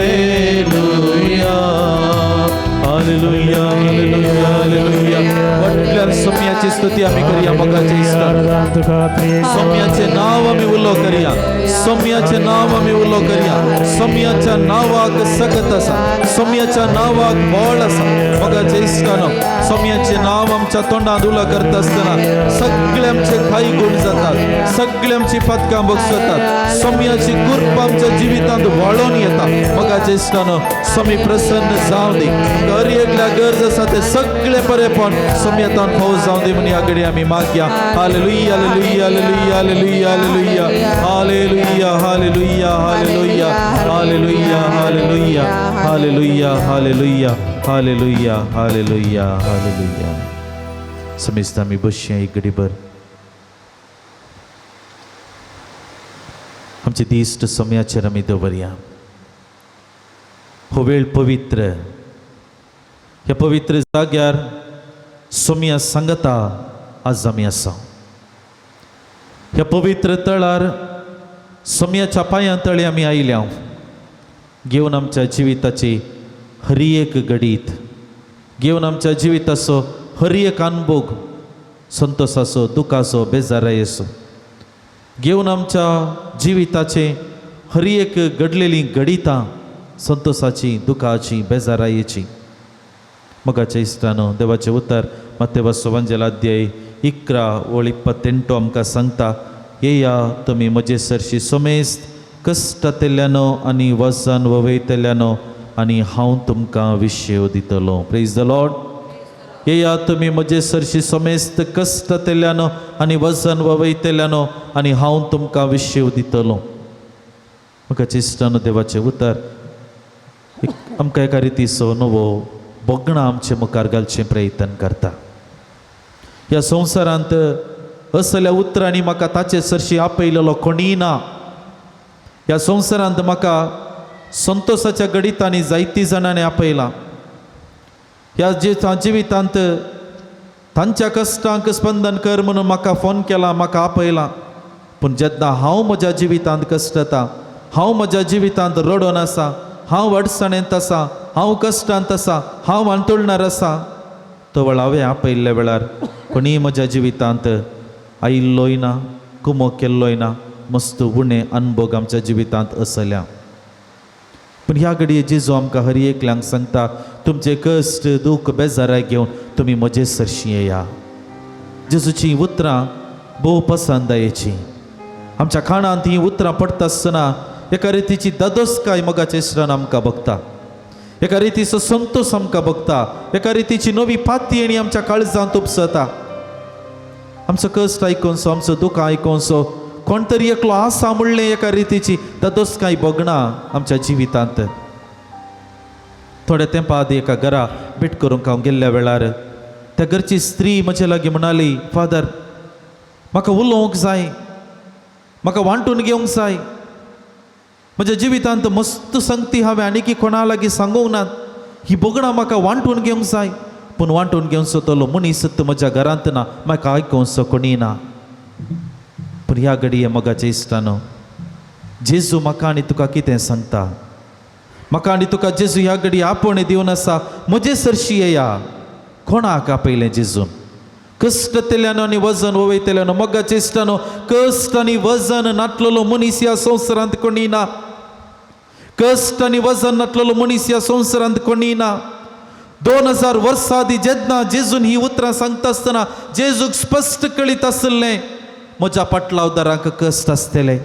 हालेलुया, हालेलुया, हालेलुया, हालेलुया. म्हटल्यार सोम्याची स्तुती आम्ही करूया. मगाचे इस्तार सोम्याचे नाव आम्ही उल्लो करूया. सोम्याचे नाव आम्ही उल्लो करूया. सोम्याच्या नावाक सकत आसा, सोम्याच्या नावाक बळ आसा. मगाचे इस्तानो सोम्याचे नाव आमच्या तोंडात उलो करता आसतना सगळे आमचे खाई गुण जातात, सगळे आमची पदकां बक्षतात. सोम्याची कृपा आमच्या जिवितांत वाळून येता. मगाचे इस्तानो सोमी प्रसन्न जावं दी. हर एकल्या गरज आसा ते सगळे बरेपण सोम्यातान फावो जावं दी म्हणून ह्या घडी आमी मागया. हालेलुया, हालेलुया, हालेलुया, हालेलुया, हालेलुया, हालेलुया, हालेलुया, हालेलुया, हालेलुया, हालेलुया, हालेलुया, हालेलुया, हालेलुया, हालेलुया, हालेलुया. समेस्त आमी बसया एक घडीभर. आमचे दिश्ट सोम्याचेर आमी दवरया. हो वेळ पवित्र, ह्या पवित्र जाग्यार सोम्या सांगता आज आमी आसा. ह्या पवित्र तळार सोम्याच्या पांया तळी आमी आयल्या, घेवन आमच्या जिविताची हरी एक घडीत, घेवन आमच्या जिविताचो हरी एक अनुभव, संतोषाचो, दुखाचो, बेजारायेचो, घेवन आमच्या जिविताचे हरी एक घडलेली घडितां, संतोषाची, दुखाची, बेजारायेची. मगाच्या इश्टानो देवाचें उतर मत्तेवाचो एवांजेल अध्याय 11:28 आमकां सांगता, येया तुमी म्हजे सरशी सोमेस्त कश्टांतल्यानो आनी वजन ववयतल्यानो आनी हांव तुमकां विश्यो दितलो. Praise the Lord. येया तुमी म्हजे सरशी सोमेस्त कश्टांतल्यानो आनी वजन ववयतल्यानो आनी हांव तुमकां विश्यो दितलो. म्हाका इश्टानो देवाचें उतर आमकां एका रितीचो नवो बोगणा आमचे मुखार घालचें प्रयत्न करता. ह्या संवसारांत असल्या उतरांनी म्हाका ताचे सरशी आपयलेलो कोणीय ना. ह्या संवसारांत म्हाका संतोशाच्या गणितांनी जायतीं जाणांनी आपयलां. ह्या जिवितांत तांच्या कश्टांक स्पंदन कर म्हणून म्हाका फोन केला, म्हाका आपयलां. पूण जेन्ना हांव म्हज्या जिवितांत कश्टता, हांव म्हज्या जिवितांत रडोन आसा, हांव अडचणेंत आसा, हांव कश्टांत आसा, हांव वांटोळणार आसा, तो वेळ हांवें आपयल्ल्या वेळार कोणीय म्हज्या जिवितांत आयिल्लोय ना, कुमो केल्लोय ना. मस्त उणें अनुभव आमच्या जिवितांत आसल्या. पूण ह्या घडये जेजू आमकां हर एकल्यांक सांगता, तुमचे कश्ट दूख बेजाराय घेवन तुमी म्हजे सरशी येया. जेजूची उतरां भोव पसंदायेची. आमच्या खाणांत ही उतरां पडटा आसतना एका रितीची दादोसकाय मोगाच्या इश्टान आमकां भोगता. एका रितीचो संतोश आमकां भोगता. एका रितीची नवी पातयेणी आमच्या काळजांत उपसता. आमचो कश्ट आयकोनसो, आमचो दुख आयकोनसो कोण तरी एकलो आसा म्हणलें एका रितीची दादोसकाय भोगना आमच्या जिवितांत. थोड्या तेंपा आदी एका घरा भेट करूंक हांव गेल्ल्या वेळार त्या घरची स्त्री म्हजे लागीं म्हणाली, फादर म्हाका उलोवंक जाय, म्हाका वांटून घेवंक जाय. म्हज्या जिवितांत मस्त संगती हांवें आनीक कोणा लागीं सांगूंक नात. ही बोगणां म्हाका वांटून घेवंक जाय, पूण वांटून घेवचो तोलो मनीस म्हज्या घरांत ना, म्हाका आयकोवचो कोणी ना. पूण ह्या घडये मोगाच्या इश्टानो, जेजू म्हाका आनी तुका कितें सांगता? म्हाका आनी तुका जेजू ह्या घडये आपोवणें दिवन आसा, म्हजे सरशी येया. कोणाक आपयलें जेजून? कश्टतेल्यान आनी वजन वयतल्यान. मोगाच्या इश्टानो, कश्ट आनी वजन नाटलेलो मनीस ह्या संवसारांत कोणी ना. कश्ट आनी वजन नाटलेलो मनीस ह्या संवसारांत कोणी ना. 2000 वर्सां आदी जेन्ना जेजून ही उतरां सांगता आसतना जेजूक स्पश्ट कळीत आसलें, म्हज्या पाटलावदारांक कश्ट आसतले,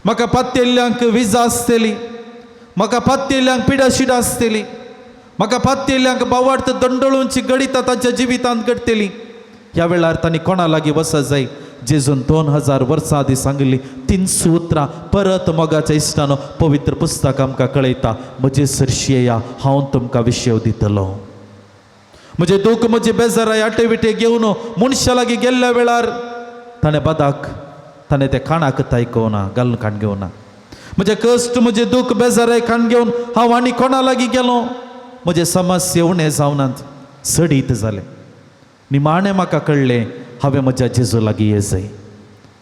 म्हाका पातयेल्ल्यांक विजा आसतली, म्हाका पातयेल्ल्यांक पिडा शिडा आसतली, म्हाका पातयेल्ल्यांक बावार्थ दंडळूंची गणितां तांच्या जिवितांत घडटली. ह्या वेळार तांणी कोणा लागीं वचत जाय? जेजून 2000 वर्सां आदी सांगली 300 उतरां परत मोगाच्या इश्टानो पवित्र पुस्तक आमकां कळयता. म्हजे सरशी येया, हांव तुमकां विशय दितलो. म्हजे दूख म्हजे बेजाराय आटेविटे घेवन मनशा लागीं गेल्ल्या वेळार ताणें बदाक ताणें तें खाणाक तायकोवना, घालून खाण घेवना. म्हजे कश्ट म्हजे दूख बेजाराय खाण घेवन हांव आनी कोणा लागीं गेलो? म्हजे समस्या उणें जावनात, सडीत जालें. निमाणें म्हाका कळ्ळें, हांवें म्हज्या जेजू लागीं ये जाय.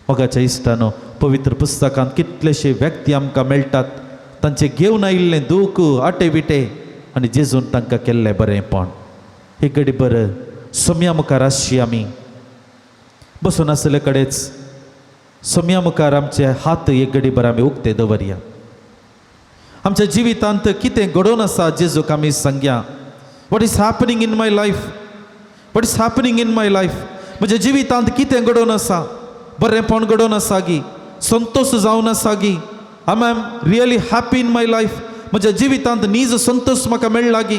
मोगाच्या इश्टानो, पवित्र पुस्तकांत कितलेशे व्यक्ती आमकां मेळटात, तांचें घेवन आयिल्लें दूख आटेविटे आनी जेजून तांकां केल्लें बरेंपण. एक घडी बरं सोम्या मुखार आसची आमी बसून आसले कडेच सोम्या मुखार आमचे हात एक घडी भर आमी उक्ते दवरया. आमच्या जिवितांत कितें घडोवन आसा जेजूक आमी सांगया. What is happening in my life? What is happening in my life? म्हज्या जिवितांत कितें घडोवन आसा? बरेंपण घडोवन आसा गी? संतोश जावन आसा गी? I am really happy in my life? म्हज्या जिवितांत नीज संतोश म्हाका मेळ्ळा गी?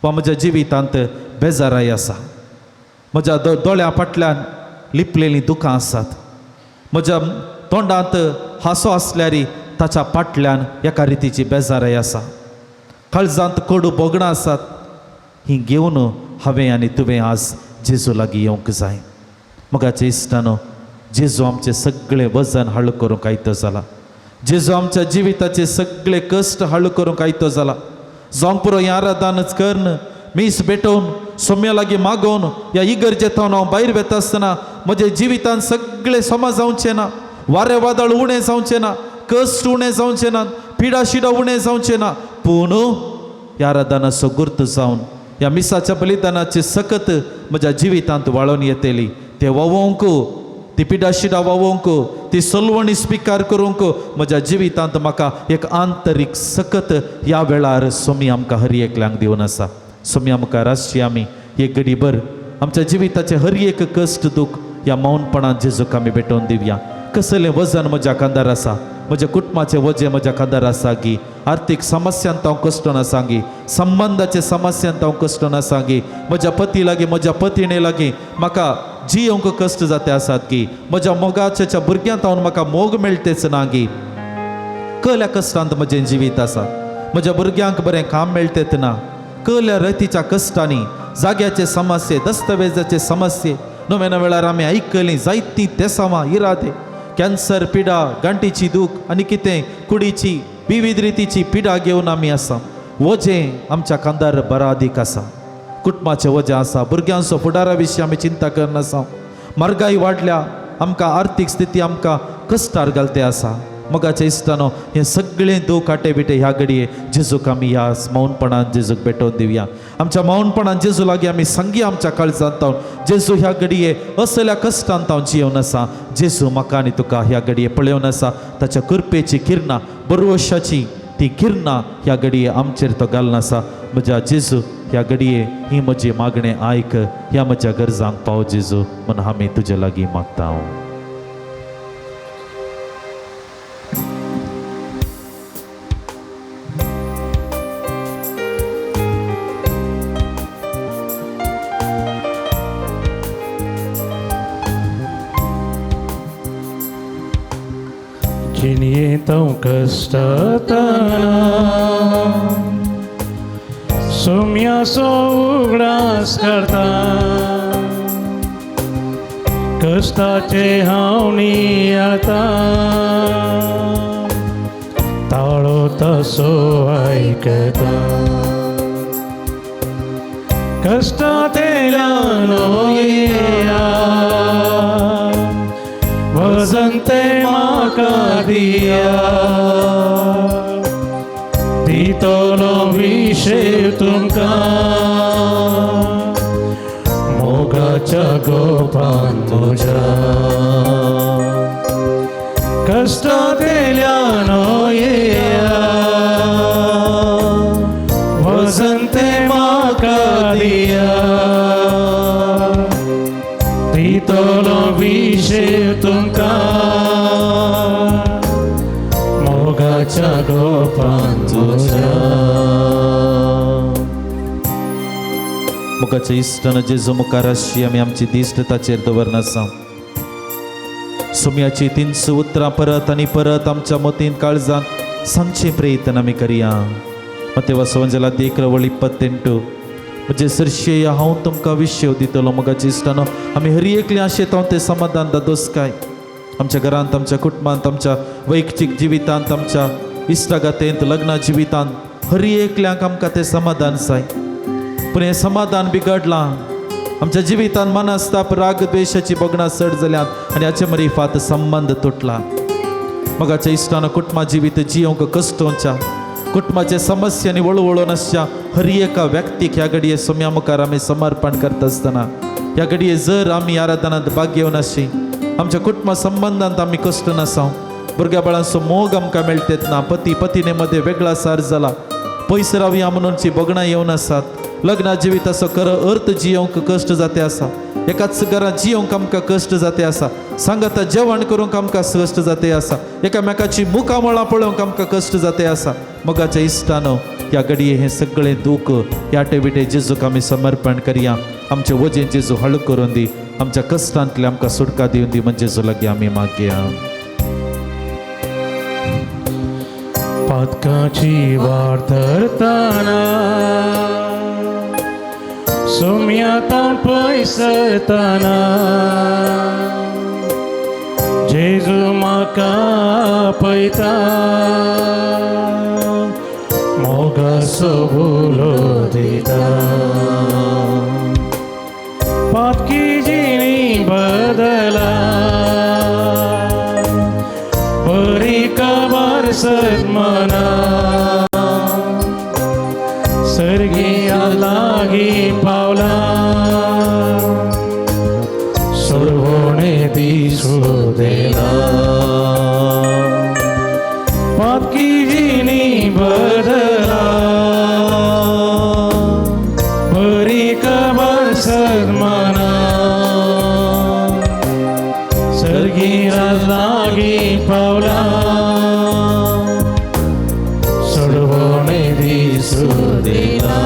वा म्हज्या जिवितांत बेजाराय आसा? म्हज्या दोळ्या फाटल्यान लिपलेलीं दुखां आसात. म्हज्या तोंडांत हांसो आसल्यार ताच्या फाटल्यान एका रितीची बेजाराय आसा. काळजांत कडू बोगणां आसात. ही घेवन हांवें आनी तुवें आज जेजू लागीं येवंक जाय. मोगाच्या इश्टानो, जेजू आमचें सगळें वजन हळू करूंक आयतो जाला. जेजू आमच्या जिविताचे सगळे कश्ट हळू करूंक आयतो जाला. जावंक पुरो हें आराधनाच करन मीस भेटोवन सोम्या लागीं मागोवन ह्या इगर्जेंतून हांव भायर वेता आसतना म्हज्या जिवितांत सगळें समा जावचें ना, वारें वादळ उणें जावचें ना, कश्ट उणें जावचें ना, पिडा शिडा उणें जावचें ना. पूण ह्या आराधनाचो गुर्त जावन ह्या मिसाच्या बलिदानाची सकत म्हज्या जिवितांत वाळून येतली. ते वोवंक, ती पिडा शिडा वोवंक, ती सोलवणी स्विकार करूंक म्हज्या जिवितांत म्हाका एक आंतरीक सकत ह्या वेळार सोमी आमकां हर एकल्यांक दिवन आसा. सोम्या मुखार आसची आमी एक घडीभर आमच्या जिविताचे हर एक कश्ट दूख ह्या मौनपणांत जेजूक आमी भेटोवन दिवया. कसलें वजन म्हज्या खांदार आसा? म्हज्या कुटुंबाचें वजें म्हज्या खांदार आसा गी? आर्थीक समस्यांत हांव कश्टोन आसा गी? संबंधाचे समस्यांत हांव कश्टोन आसा गी? म्हज्या पती लागीं, म्हज्या पत्नी लागीं म्हाका जियोंक कश्ट जाते आसात गी? म्हज्या मोगाच्या भुरग्यांत हांव म्हाका मोग मेळटेच ना गी? कसल्या कश्टांत म्हजें जिवीत आसा? म्हज्या भुरग्यांक बरें काम मेळटा तेन्ना कल्या रतीच्या कश्टांनी जाग्याचे समस्ये दस्तवेजाचे समस्ये नव्या वेळार आमी आयकलीं जायतीं तेसावां इरादे कॅन्सर पिडा गांठीची दूख आनी कितें कुडीची विविध रितीची पिडा घेवन आमी आसा वजें आमच्या कांदार बरादीक आसा कुटुंबाचें वजें आसा भुरग्यांचो फुडारा विशीं आमी चिंता करनासा म्हारगाय वाडल्या आमकां आर्थीक स्थिती आमकां कश्टार घालते आसा मोगाच्या इश्टानो हे सगळें दूख आटे बिटे ह्या घडये जेजूक आमी ह्या मौनपणान जेजूक भेटोवन दिवया आमच्या मौनपणान जेजू लागीं आमी सांगया आमच्या काळजांत जेजू ह्या घडये असल्या कश्टांत हांव जियोवन आसा जेजू म्हाका आनी तुका ह्या घडये पळयोवन आसा ताच्या कृपेची किरणां भरवशाची ती किरणां ह्या घडये आमचेर तो घालून आसा म्हज्या जेजू ह्या घडये ही म्हजी मागणें आयक ह्या म्हज्या गरजांक पाव जेजू म्हूण आमी तुजे लागीं मागता हांव जिनिये तव कष्टातना सोम्यासो उगडास करता कष्टाचे हांव नियता ताळो तसो आयकता कष्टातेल्यान येया वजंते म्हाका दिया दितलो विशय तुमकां मोगाच्या गोपान तुज्या कष्टातेल्यान येया वजंते म्हाका दिया दितलो विशय तुमकां मोगाच्या गोपान तुज्या मुखाच्या इश्टान जेजू मुखार आशी आमी आमची दिश्ट ताचेर दवरन आसा सुमयाची 300 उतरां परत आनी परत आमच्या मतीन काळजांत सांगचे प्रयत्न आमी करया मते वसवंजला 11:28 म्हणजे सरशेय हांव तुमकां विशय दितलो मोगाच्या इश्टानो आमी हरी एकली आशेत हांव तें समाधान दादोसकाय आमच्या घरांत आमच्या कुटुंबांत आमच्या वैयक्तीक जिवितांत आमच्या इश्टागतेंत लग्ना जिवितांत हरी एकल्यांक आमकां तें समाधान जाय पूण हें समाधान बिगडलां आमच्या जिवितांत मनस्ताप राग द्वेशाची बगणां चड जाल्यात आनी हाचे मरीफात संबंध तुटला मोगाच्या इश्टानो कुटुंबा जिवीत जियोंक कश्टोवच्या कुटुंबाचे समस्यांनी वळवळून आसच्या हरी एका व्यक्तीक ह्या घडये सोम्या मुखार आमी समर्पण करता आसतना ह्या घडये जर आमी आराधनांत भाग घेवन आशी आमच्या कुटुंबा संबंधांत आमी कश्ट नासाव भुरग्या बाळांचो मोग आमकां मेळटेत ना पती पत्नी मदें वेगळा सार जाला पयस रावया म्हणूनची बगणां येवन आसात लग्ना जिविताचो खरो अर्थ जियोंक कश्ट जाते आसा एकाच घरांत जियोंक आमकां कश्ट जाते आसा सांगाता जेवण करूंक आमकां कश्ट जाते आसा एकामेकाची मुखामळां पळोवंक आमकां कश्ट जाते आसा मोगाच्या इश्टानो ह्या घडये हें सगळें दूख ह्या टेबिटे जेजूक आमी समर्पण करया आमचें वजें जेजू हळ करून दी आमच्या कश्टांतले आमकां सुटका दिवन दी म्हणजे जेजू लागीं आमी मागया पातकाची वाट धरताना सोम्यातान पयसरताना जेजू म्हाका पळयता मोगाचो बुलो दिता पातकी जिणी बदला बरी खबर सदमना सर्गिया लागी पावला सोडवणे दिसू देला पातकी जिणी बदला बरी खबर सदमना सर्गिया लागी पावला सोडवणे दिसू देला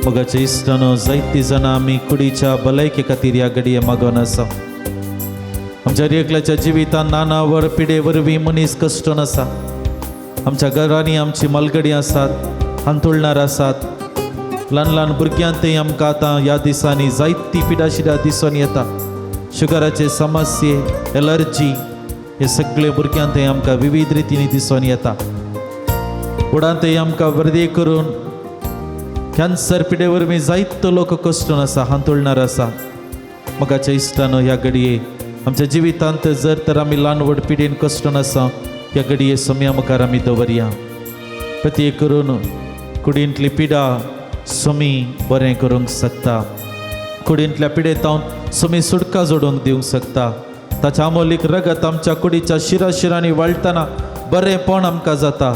मोगाच्या इश्टानो जायतीं जाणां आमी कुडीच्या भलायके खातीर ह्या घडये मागोन आसा आमच्या एकल्याच्या जिवितान नाना पिडे वरवीं मनीस कश्टन आसा. आमच्या घरांनी आमची मलगडी आसात, हांतुळणार आसात. ल्हान ल्हान भुरग्यांतय आमकां आतां ह्या दिसांनी जायती पिडाशिडां दिसून येता. शुगराचे समस्ये, एलर्जी हे सगळे भुरग्यांतय आमकां विविध रितींनी दिसून येता. उडांतय आमकां वर्दे करून कॅन्सर पिडे वरवीं जायतो लोक कश्टन आसा, हांतुळणार आसा. मोगाच्या इश्टानो, ह्या घडये आमच्या जिवितांत जर तर आमी ल्हान व्हड पिडेन कश्टन आसा, ह्या घडये सोम्या मुखार आमी दवरया. प्रत्येक करून कुडींतली पिडा सोमी बरें करूंक शकता. कुडींतल्या पिडेतावन सोमी सुटका जोडूंक दिवंक शकता. ताच्या अमोलीक रगत आमच्या कुडीच्या शिराशिरांनी वळटना बरेंपण आमकां जाता.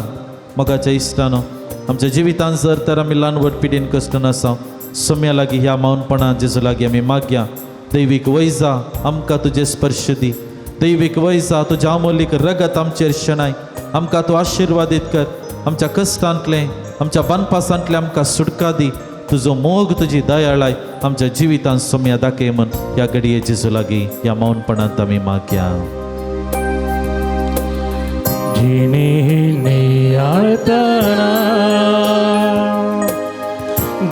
मोगाच्या इश्टानो, आमच्या जिवितांत जर तर आमी ल्हान व्हड पिडेन कश्टन आसा, सोम्या लागीं ह्या मौनपणां जेजू लागीं आमी मागया. दैवीक वैजा आमकां तुजे स्पर्श दी. दैवीक वैजा तुज्या अमोलीक रगत आमचेर शेणाय. आमकां तूं आशिर्वादीत कर. आमच्या कश्टांतले, आमच्या बानपासांतले आमकां सुटका दी. तुजो मोग, तुजी दयाळाय आमच्या जिवितांत सोम्या दाखय म्हण ह्या घडये जेजू लागीं ह्या मौनपणांत आमी मागया. जिणी आळतना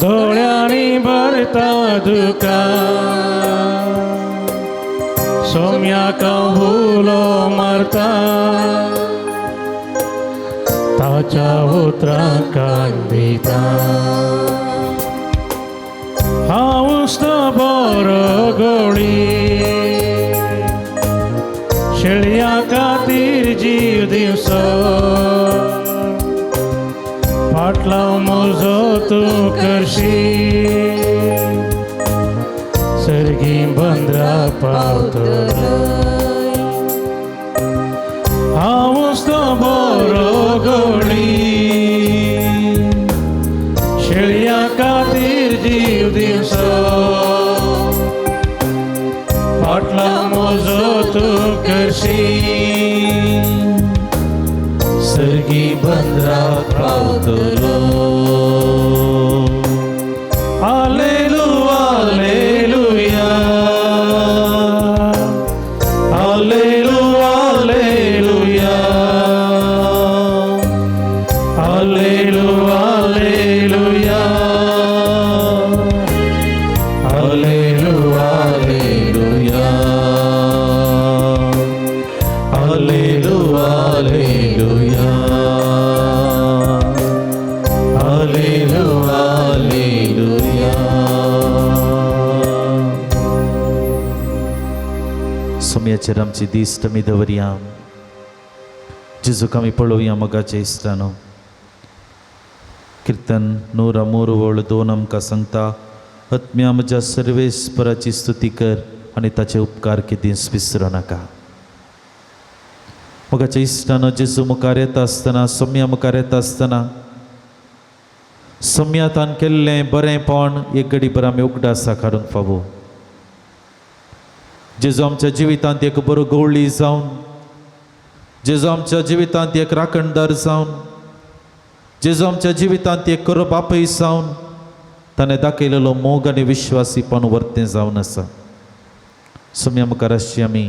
दोळ्यांनी भरता दुका, सोम्याका हुलो मारता ताच्या उतरां कांदिता. हांवूच तो बरो गवळी, शेळया खातीर जीव दिवचो. फाटलाव म्हजो तूं करशील, सर्गी बंदरा पावतलो. हांवूच तो बरो गवळी, शेळया खातीर जीव दिवचो. फाटलाव म्हजो तूं करशील, सर्गी बंदरा पावतलो. हालेलुया, हालेलुया, हालेलुया, हालेलुया, हालेलुया, हालेलुया, हालेलुया, हालेलुया, हालेलुया, हालेलुया. सोम्याचेर आमची दिश्ट आमी दवरया. जेजूक आमी पळोवया. मोगाचे इश्टानो, कीर्तन 103:2 आमकां सांगता, आत्म्या म्हज्या सर्वेस्पराची स्तुती कर आनी ताचे उपकार केदींच विसरूं नाका. मोगाचे इश्टानो, जेजू मुखार येता आसतना, सोम्या मुखार येता आसतना, सोम्यातान केल्लें बरेंपण एक घडीभर आमी उगडासा काडूंक फावो. जेजू आमच्या जिवितांत एक बरो गवळी जावन, जेजू आमच्या जिवितांत एक राखणदार जावन, जेजू आमच्या जिवितांत एक करो बापय जावन, ताणें दाखयलेलो मोग आनी विश्वासीपण वर्तें जावन आसा. सोम्या मुखार आसची आमी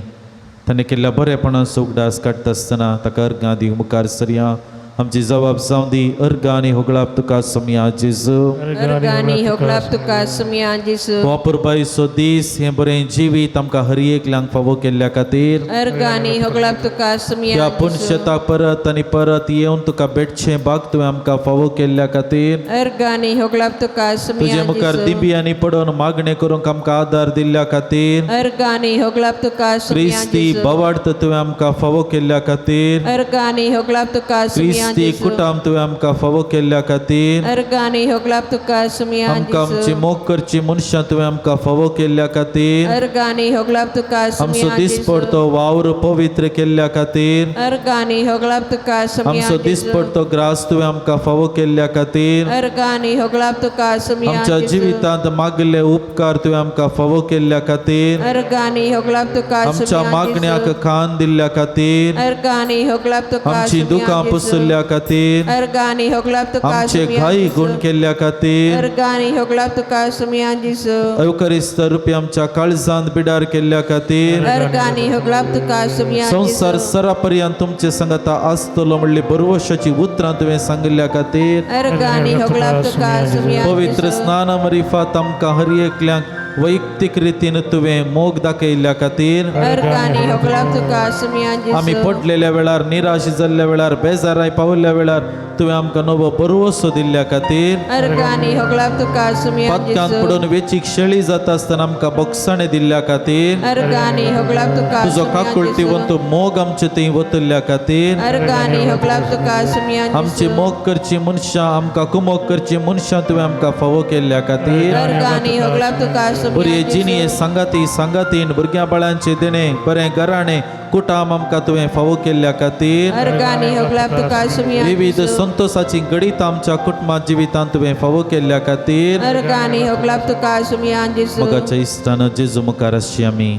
ताणें केल्ल्या बरेपणाचो उगडास काडटा आसतना ताका अर्गां दिवंक मुखार सरया. आमची जबाब जावं दी. अर्गां आनी होगळाप तुका सोम्या जेजू. अर्गानी होगलाप तुका सोम्या जेजू. वापुरबायचो दीस हें बरें जिवीत आमकां हर एकल्यांक फावो केल्ल्या खातीर अर्गानी होगलाप तुका सोम्या ह्या जेजू. पुणशता परत आनी परत येवन तुका भेटचें भाग तुवें आमकां फावो केल्ल्या खातीर अर्गानी होगलाप तुका सोम्या तुजे मुखार जेजू. दिंब्यांनी पडोवन मागणें करूंक आमकां आदार दिल्ल्या खातीर अर्गानी होगलाप तुका सोम्या क्रिस्ती जेजू. बवार्थ तुवें आमकां फावो केल्ल्या खातीर अर्गानी होगलाप तुका सोम्या क्रिस्ती जेजू. कुटाम तुवें आमकां फावो केल्ल्या खातीर अर्गानी होगलाप तुका सोम्या आमकां आमची जेजू. मोग करची मनशां तुवें आमकां फावो केल्ल्या खातीर अर्गानी होगलाप तुका आमचो सोम्या दिसपड जेजू. तो वावर पवित्र केल्ल्या खातीर अर्गानी होगलाप तुका सोम्या आमचो जेजू. दिसपड तो ग्रास तुवें आमकां फावो केल्ल्या खातीर अर्गानी होगलाप तुका सोम्या आमच्या जेजू. जिवितांत मागले उपकार तुवें आमकां फावो केल्ल्या खातीर अर्गानी होगलाप तुका आमच्या सोम्या मागण्याक जेजू. खान दिल्ल्या खातीर अर्गानी होगलाप तुका आमची सोम्या दुखां जेजू. पुसल्या केल्ल्या खातीर अर्गानी होगलाप तुका आमचे घाई गुण केल्ल्या खातीर अर्गानी होगलाप तुका सुमियान दिसो अवकरिस्त रुपी आमच्या काळजांत बिडार केल्ल्या खातीर अर्गानी होगलाप तुका सुमियान संसार सरापर्यंत तुमचे संगता आसतलो म्हणली बरोवशाची उतरां तुवें सांगिल्ल्या खातीर अर्गानी होगलाप तुका सुमियान पवित्र स्नान मरिफात आमकां हर एकल्यांक वैयक्तीक रितीन तुवें मोग दाखयल्ल्या खातीर अर्गानी होगलाप तुका सुमियान आमी दिसो पडलेल्या वेळार निराश जाल्ल्या वेळार बेजाराय पावल्ल्या वेळार तुवें आमकां नवो बरोवसो दिल्ल्या खातीर अर्गानी होगलाप तुका सुमियान पातकांत दिसो पडून वेचीक शेळी जाता आसतना आमकां बोगसाणें दिल्ल्या खातीर अर्गानी होगलाप तुका तुजो काकुळटीवंत मोग आमचे थंय वतल्ल्या खातीर अर्गानी होगलाप तुका सुमियान आमची मोग करची मनशां आमकां कुमोग करची मनशां तुवें आमकां फावो केल्ल्या खातीर अर्गानी होगलाप तुका बरी सुमियान जिणी सांगातीन भुरग्यां बाळांचे देणे बरें घराणें कुटाम आमकां तुवें फावो केल्ल्या खातीर अर्गानी होगलाप तुका सुमियान विविध संतोषाची गडीत आमच्या कुटुंबात जिवितांत तुवें फावो केल्ल्या खातीर अर्गानी होगलाप तुका सुमियान दिसो मगाच्या इश्टान जेजू मुखार आसची आमी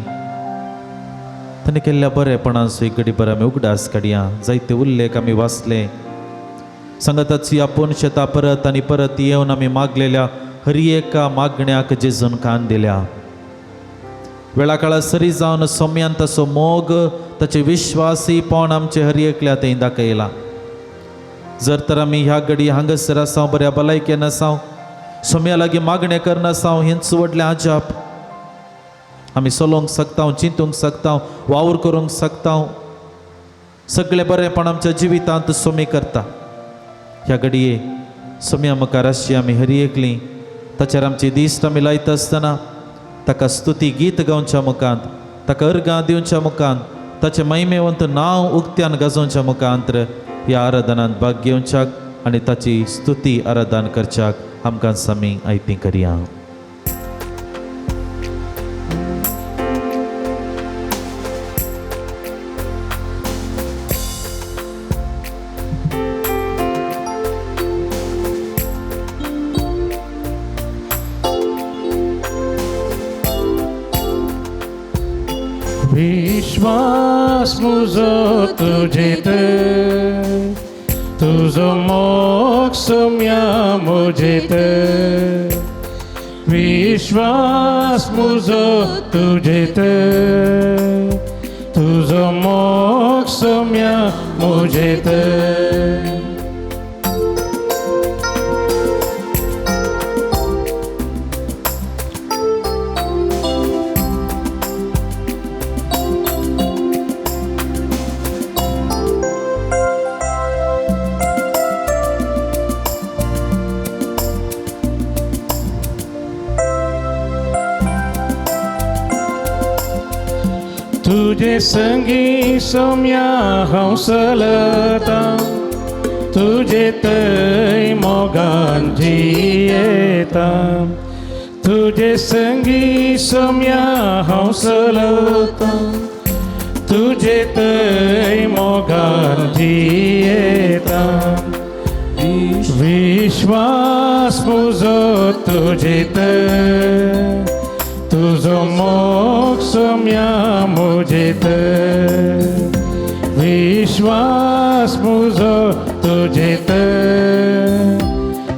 ताणें केल्ल्या बरेपणान एक घडी बरें आमी उगडास काडया जायते उल्लेख आमी वाचले संगताची आपूण शेतां परत आनी परत येवन आमी मागलेल्या हर एका मागण्याक जेजून कान दिल्या वेळा काळा सरी जावन सोम्यान तसो मोग ताचे विश्वासीपण आमचे हर एकल्या थंय दाखयला जर तर आमी ह्या घडी हांगासर आसां बऱ्या भलायकेन आसां सोम्या लागीं मागणें करना आसां हेंच व्हडलें अजाप आमी चलोवंक शकता चिंतूंक शकता वावर करूंक शकता सगळें बरेंपण आमच्या जिवितांत सोमी करता ह्या घडये सोम्या मुखार आसची आमी हर एकलीं ताचेर आमची दिश्ट आमी लायता आसतना ताका स्तुती गीत गावच्या मुखांत ताका अर्गां दिवच्या मुखांत ताचें महिमेवंत नांव उक्त्यान गाजोवच्या मुखांत ह्या आराधनांत भाग घेवच्याक आनी ताची स्तुती आराधन करच्याक आमकां आमी आयती करया विश्वास मुजो तुझेत तुझो मोग सोम्या मुजेत विश्वास मुजो तुझेत तुझो मोग सोम्या मुजेत तुझे संगी सोम्या हांव चलता तुझे थंय मोगान जियेता तुझे संगी सोम्या हांव चलता तुझे थंय मोगान जियेता विश्वास मुजो तुजेत तुझो मोग सोम्या मुजेत विश्वास मुजो तुजेत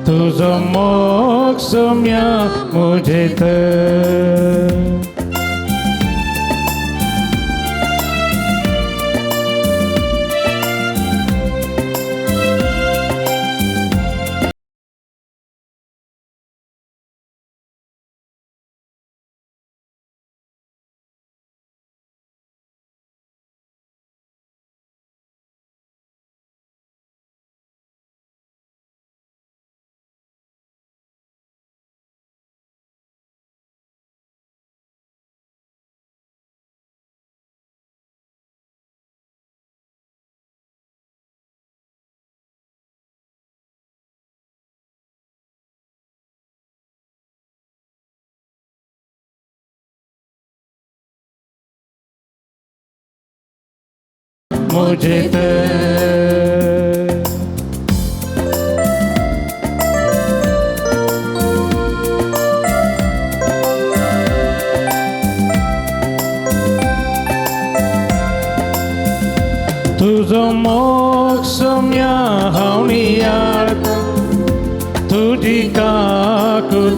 तुझो मोग सोम्या मुजेत मुजेत तुझो मोग सोम्या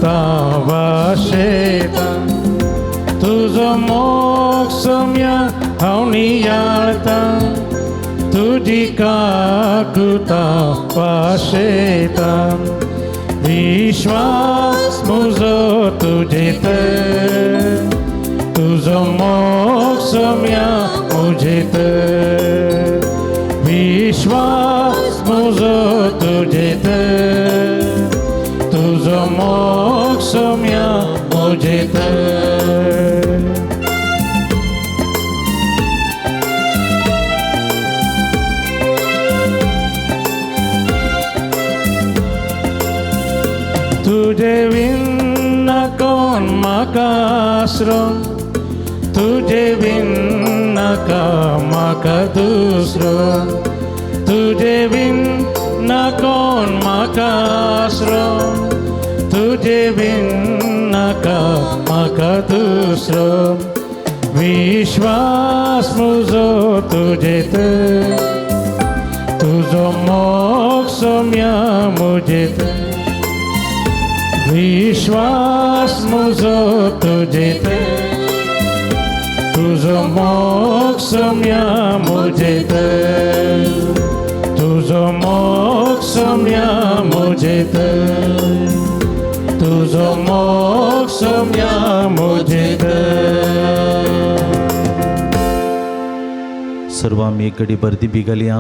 काकुता वाशेता तुझो मोग सोम्या हांव नियाळता तुझी काकुता वाशेता विश्वास म्हजो तुजेत तुझो मोग सोम्या मुजेत विश्वास म्हजो तुजेत तुझो मोग सोम्या मुजेत तुझे विना कोण म्हाका आसरो तुझे विना म्हाका दुसरो तुझे विना कोण म्हाका आसरो तुझे विना म्हाका दुसरो विश्वास म्हजो तुजेत तुझो मोग सोम्या मुजेत विश्वास म्हजो तुजेत तुझो मोग सोम्या मुजेत तुझो मोग सोम्या मुजेत तुझो मोग सोम्या मुजेत सर्व आमी एक घडी बर्दी बी घालया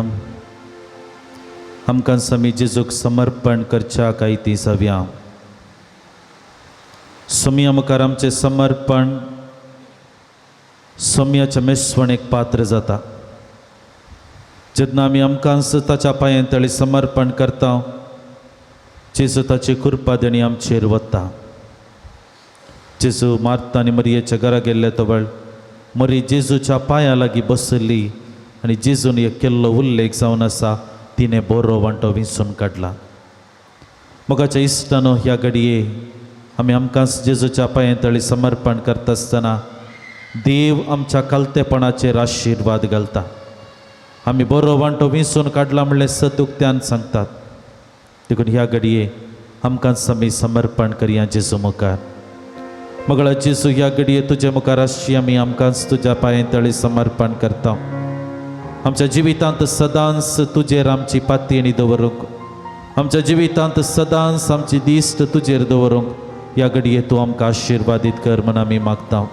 आमकां समी जेजूक समर्पण करच्या काय ती सव्या सोम्या मुखार आमचें समर्पण सोम्याच्या मेस्वणेक पात्र जाता जेन्ना आमी आमकां ताच्या पांयां तळी समर्पण करता जेजू ताची कृपा देणी आमचेर वता जेजू मार्ता आनी मरियेच्या घरा गेल्ले तवळ मरी जेजूच्या पांया लागीं बसली आनी जेजून एक केल्लो उल्लेख जावन आसा तिणें बरो वांटो विंचून काडला मोगाच्या इश्टानो ह्या घडये आमी आमकां जेजूच्या पांयां तळी समर्पण करता आसतना देव आमच्या कलतेपणाचेर आशिर्वाद घालता आमी बरो वांटो विंचून काडला म्हणलें सतुक्त्यान सांगतात देखून ह्या घडये आमकां समी समर्पण करया जेजू मुखार मगळा जेजू ह्या घडये तुजे मुखार आसची आमी आमकांच तुज्या पांयां तळी समर्पण करता आमच्या जिवितांत सदांच तुजेर आमची पातयेणी दवरूंक आमच्या जिवितांत सदांच आमची दिश्ट तुजेर दवरूंक ह्या घडये तूं आमकां आशिर्वादीत कर म्हण आमी मागता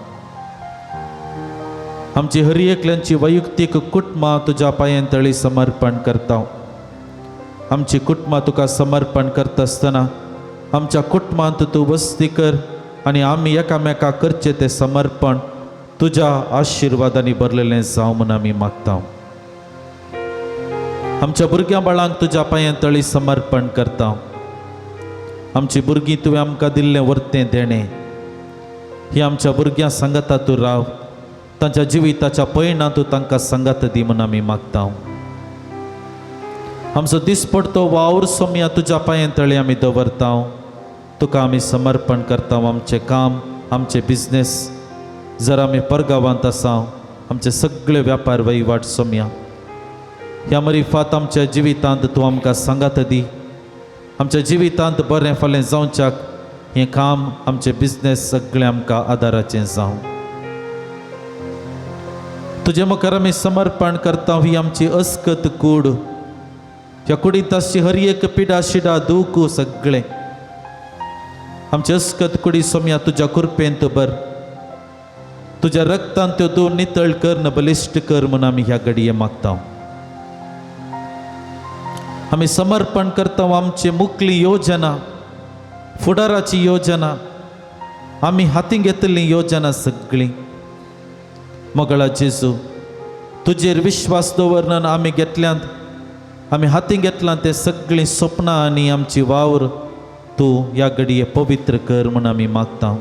आमची हर एकल्यांची वैयक्तीक कुटुंबां तुज्या पांयां तळी समर्पण करता आमची कुटुंबां तुका समर्पण करता आसतना आमच्या कुटुंबांत तूं वस्ती कर आनी आमी एकामेकाक करचें तें समर्पण तुज्या आशिर्वादांनी भरलेलें जावं म्हण आमी मागता आमच्या भुरग्यां बाळांक तुज्या पांयां तळी समर्पण करता आमची भुरगीं तुवें आमकां दिल्लें वर्तें देणें ही आमच्या भुरग्यां सांगता तूं राव तांच्या जिविताच्या पयणां तूं तांकां सांगत दी म्हण आमी मागता आमचो दिसपडतो वावर सोम्या तुज्या पांयां तळी आमी दवरता तुका आमी समर्पण करता आमचें काम आमचें बिजनेस जर आमी परगांवांत आसा आमचे सगळे व्यापार वहिवाट सोम्या ह्या मरिफात आमच्या जिवितांत तूं आमकां सांगत दी आमच्या जिवितांत बरें फालें जावच्याक हें काम आमचें बिजनेस सगळें आमकां आदाराचें जावं तुजे मुखार आमी समर्पण करता ही आमची अस्कत कूड ह्या कुडींत आसची हर एक पिडा शिडा दूख सगळें आमचे अस्कत कुडी सोम्या तुज्या कृपेंत बर तुज्या रक्तान त्यो तूं नितळ कर न बलिश्ट कर म्हूण आमी ह्या घडये मागता आमी समर्पण करता आमची मुखली योजना फुडाराची योजना आमी हातीन घेतली योजना सगळी मोगळा जेजू तुजेर विश्वास दवरन आमी घेतल्यांत आमी हातीन घेतलां ते सगळीं स्वप्नां आनी आमची वावर तूं ह्या घडये पवित्र कर म्हूण आमी मागता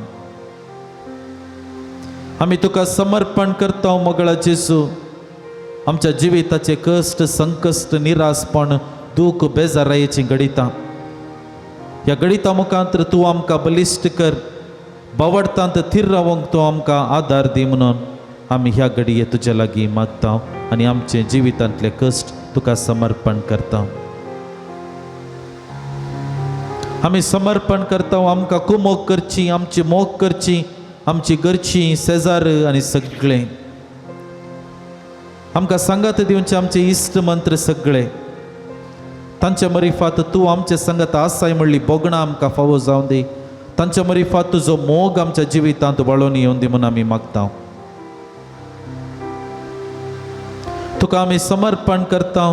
आमी तुका समर्पण करता मोगळा जेजू आमच्या जिविताचे कश्ट संकश्ट निरासपण दूख बेजारायेचीं घडितां ह्या घडिता मुखांतर तूं आमकां बलिश्ट कर बावडतांत थीर रावंक तूं आमकां आदार दी म्हणून आमी ह्या घडये तुजे लागीं मागता आनी आमचे जिवितांतले कश्ट तुका समर्पण करता आमी समर्पण करता आमकां कुमोग करची, आमची मोग करची, आमची घरची शेजार आनी सगळे आमकां सांगात दिवचे आमचे इश्ट मंत्र सगळे तांच्या मरिफात तूं आमचे संगत आसाय म्हणली बोगणां आमकां फावो जावं दी. तांच्या मरिफात तुजो मोग आमच्या जिवितांत वळोवन येवन दी म्हूण आमी मागता. तुका आमी समर्पण करता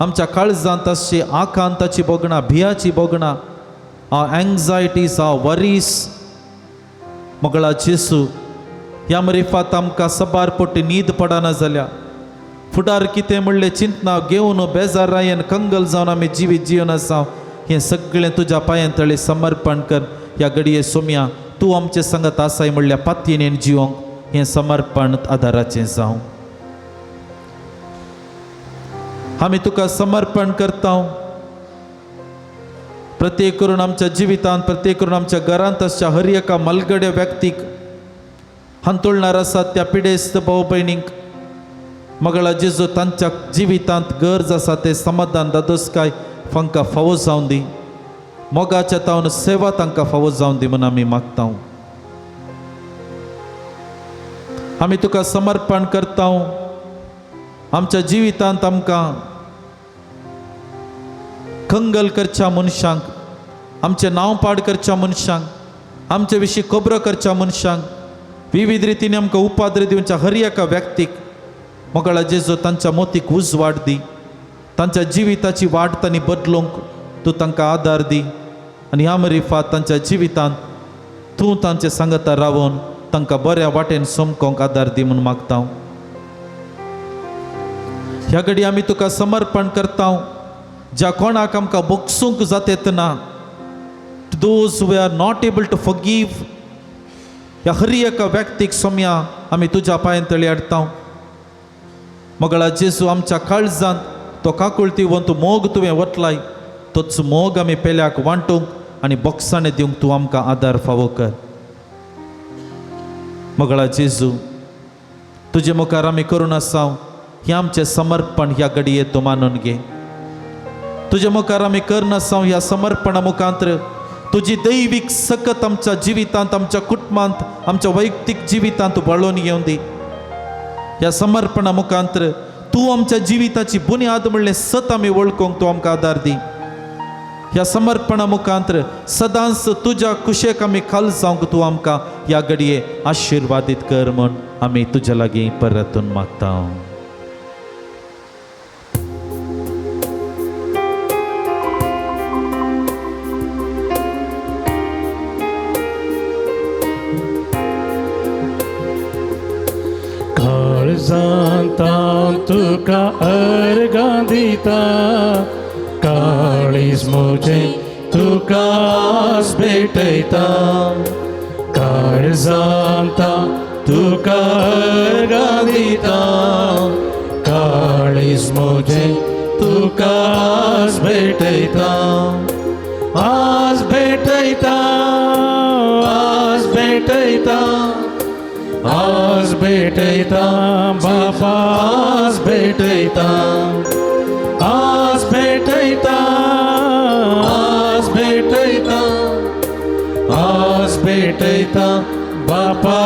आमच्या काळजांत आसची आकांताची बोगणां, भियाची बोगणां, एंग्जायटीज, वरीस मोगळा जेसू ह्या मरिफात आमकां सबार पोटी न्हीद पडना जाल्या फुडार कितें म्हणलें चिंतना घेवन बेजार रायन कंगल जावन आमी जिवीत जिवन आसा हें सगळें तुज्या पांयां तळी समर्पण कर. ह्या घडये सोम्या तूं आमचे संगत आसाय म्हणल्या पातयेन जिवंक हें समर्पण आदाराचें जावं. आमी तुका समर्पण करता प्रत्येक करून आमच्या जिवितांत, प्रत्येक करून आमच्या घरांत आसच्या हर एका मलगड्या व्यक्तीक हांतुळणार आसात त्या पिडेस्त भाव भयणींक मगळा जेजो तांच्या जिवितांत गरज आसा ते समाधान दादोसकाय तांकां फावो जावं दी. मोगाच्या तावन सेवा तांकां फावो जावं दी म्हूण आमी मागता. आमी तुका समर्पण करता आमच्या जिवितांत आमकां कंगल करच्या मनशांक, आमचे नांव पाड करच्या मनशांक, आमचे विशीं खबरो करच्या मनशांक, विविध रितीने आमकां उपाद्र दिवच्या हर एका व्यक्तीक मोगळा जेजो तांच्या मोतीक उजवाड दी. तांच्या जिविताची वाट तांणी बदलूंक तूं तांकां आदार दी आनी ह्या मरिफात तांच्या जिवितांत तूं तांचे सांगता रावून तांकां बऱ्या वाटेन सोमकोंक आदार दी म्हूण मागता. ह्या घडी आमी तुका समर्पण करता ज्या कोणाक आमकां बोगसूंक जात येतना those we are not able to forgive ह्या हर एका व्यक्तीक सोम्या आमी तुज्या पांयां तळी हाडटा. मोगळा जेजू आमच्या काळजांत तो काकुळती वन तूं मोग तुवें वतलाय तोच मोग आमी पेल्याक वांटूंक आनी बोगसाणें दिवंक तूं आमकां आदार फावो कर. मोगळा जेजू तुजे मुखार आमी करून आसा हें आमचें समर्पण ह्या घडये तूं मानून घे. तुजे मुखार आमी करन आसा ह्या समर्पणा मुखांत्र तुजी दैवीक सकत आमच्या जिवितांत, आमच्या कुटुंबांत, आमच्या वैयक्तीक जिवितांत वळोवन येवं दी. ह्या समर्पणा मुखांत्र तूं आमच्या जिविताची बुन्याद म्हणलें सत आमी वळखूंक तूं आमकां आदार दी. ह्या समर्पणा मुखांत्र सदांच तुज्या कुशेक आमी खाल जावंक तूं आमकां ह्या घडये आशिर्वादीत कर म्हूण आमी तुज्या लागीं परतून मागता. काळजांतां तुका अर्गां दिता काळीज म्हजें तुका आस भेटयता. काळजांतां तुका अर्गां दिता काळीज म्हजें तुका आस भेटयता. आस भेटयता, आस भेटयता, आस भेटयता बाबा, आस भेटयता, आस भेटयता, आस भेटयता, आस भेटयता बाबा,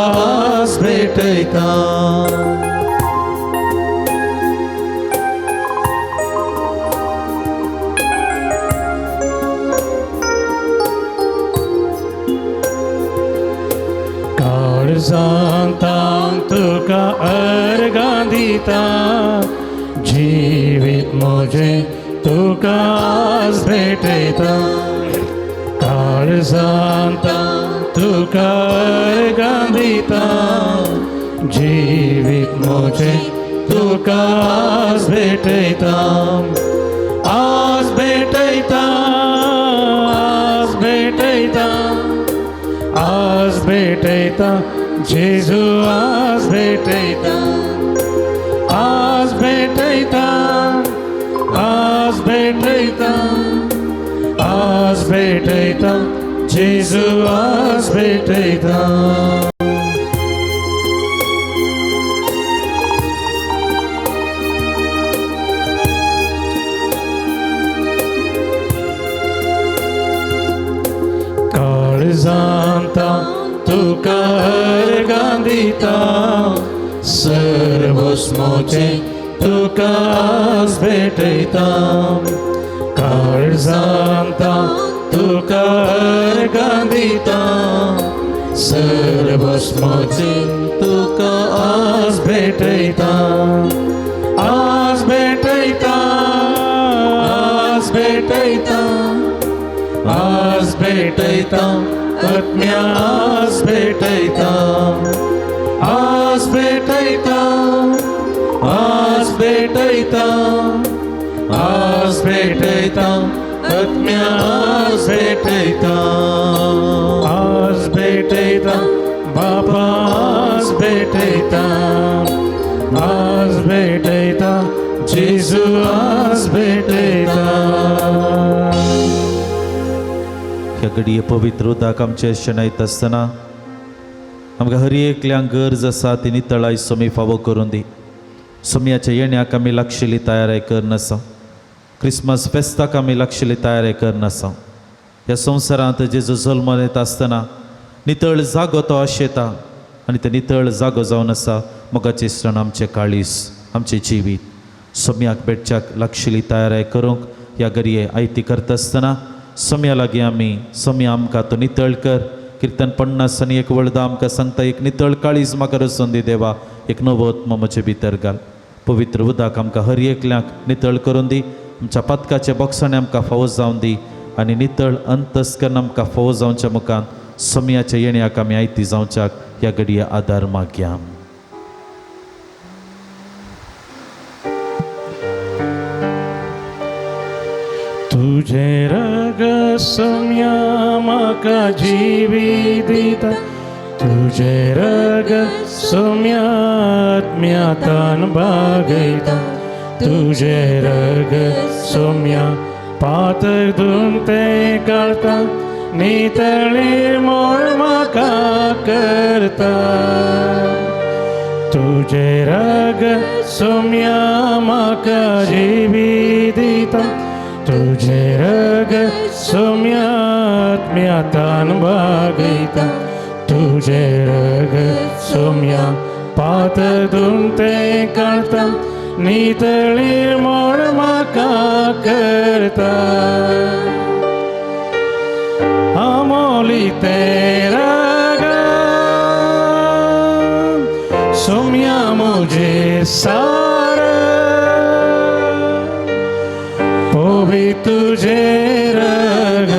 आस भेटयता. काळजांतां तुका अर्गां दिता जिवीत म्हजें तुका आस भेटयता. काळजांतां तुका अर्गां दिता जिवीत म्हजें तुका आस भेटयता. आस भेटयता, आस भेटयता, आस भेटयता जेजू, आस भेटयता. आस भेटयता, आस भेटयता, आस भेटयता जेजू, आस भेटयता. तुका अर्गां दिता सर्वस्मोचे तुका आज भेटयता काळजांता तुका अर्गां दिता सर्वस्मोचे तुका आज भेटयता आज भेटयता आज भेटयता आज भेटयता आत्म्या आज भेटयता आज भेटयता आज भेटयता आज भेटयता आत्म्या आज भेटयता आज भेटयता बापा आज भेटयता आज भेटयता जेजू आज भेटयता ह्या घडये पवित्र उदक आमचे शेणायत आसतना आमकां हर एकल्यांक गरज आसा ती नितळाय सोमी फावो करून दी सोमयाच्या येण्याक आमी लागशिल्ली तयारी करनासा क्रिसमस फेस्ताक आमी लागशिल्ली तयारी करनासा ह्या संवसारांत जेजू जल्माक येता आसतना नितळ जागो तो आशेता आनी ते नितळ जागो जावन आसा मोगाचें सण आमचें काळीस आमचें जिवीत सोम्याक भेटच्याक लागशिल्ली तयारी करूंक ह्या घडये आयती करता आसतना सोम्या लागीं आमी सोम्या आमकां तो नितळ कर किर्तन 50 आनी 1 वळदा आमकां सांगता एक नितळ काळीज म्हाका रचून दी देवा एक नवो आत्मो म्हजे भितर घाल पवित्र उदक आमकां हर एकल्यांक नितळ करून दी आमच्या पदकाचे बॉक्सांनी आमकां फावो जावन दी आनी नितळ अंतस्करण आमकां फावो जावच्या मुखार सोम्याच्या येण्याक आमी आयती जावच्याक ह्या घडये आदार मागया तुझे रग सोम्या म्हाका जिवीत दिता तुझे रग सोम्या आत्म्यातान बागयता तुझे रग सोम्या पातळ धुवन ते काढता नितळी मोळ म्हाका करता तुझे रग सोम्या म्हाका जिवीत दिता तुझे रग सोम्या आत्म्यातान बागयता तुझे रग सोम्या पातळ धुवन ते काढता नितळी मोळ म्हाका करता अमोली ते रग सोम्या मुझे सार पोवी तुझे रग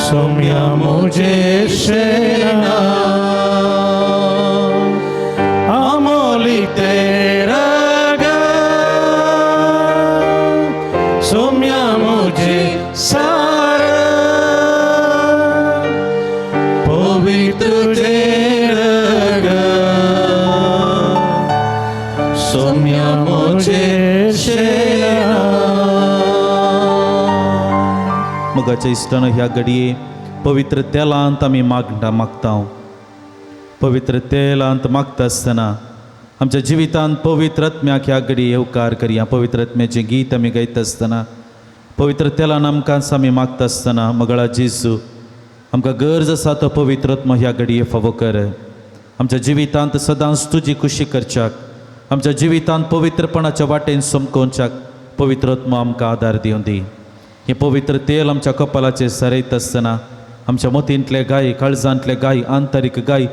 सोम्या मुझे शेना अमोली ते रग सोम्या मुझे सार पोवी तुझे रग सोम्या मुझे मोगाच्या इश्टान ह्या घडये पवित्र तेलांत आमी मागता पवित्र तेलांत मागता आसतना आमच्या जिवितांत पवित्र आत्म्याक ह्या घडये येवकार करया पवित्र आत्म्याचें गीत आमी गायता आसतना पवित्र तेलान आमकां आमी मागता आसतना मगळा जेजू आमकां गरज आसा तो पवित्र आत्मो ह्या घडये फावो कर आमच्या जिवितांत सदांच तुजी खुशी करच्याक आमच्या जिवितांत पवित्रपणाच्या वाटेन समकोवच्याक पवित्र आत्मो आमकां आदार दिवन दी हें पवित्र तेल आमच्या कपालाचेर सरयता आसतना आमच्या मतींतले गाय काळजांतले गाय आंतरीक गाय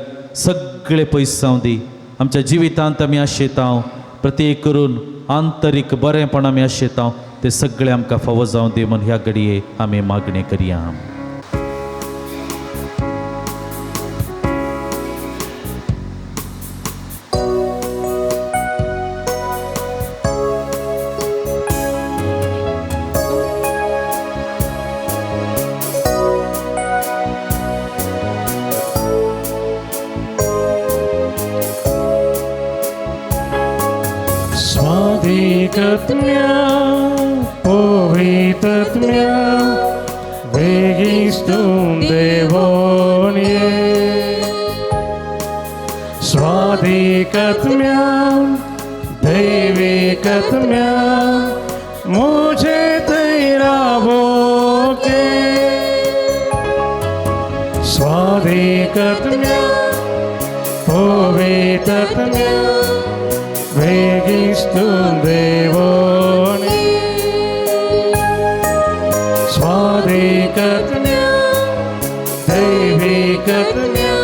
सगळे पयस जावं दी आमच्या जिवितांत आमी आशेता प्रत्येक करून आंतरीक बरेंपण आमी आशेता ते सगळे आमकां फावो जावं दी म्हूण ह्या घडये आमी मागणी करया स्वादिकात्म्या पवित्रात्म्या वेगिस्तून देवोन ये स्वादिकात्म्या दैविकात्म्या मुझे तेरा वो के powitatmia, powitatmia, vegistun devoni, swadikatmia, devikatmia,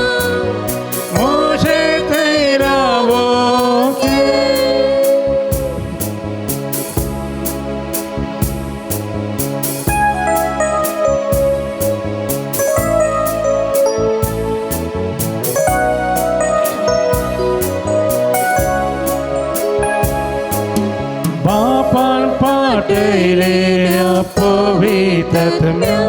moje teiravoke. Bapan pateilelia povitatmia,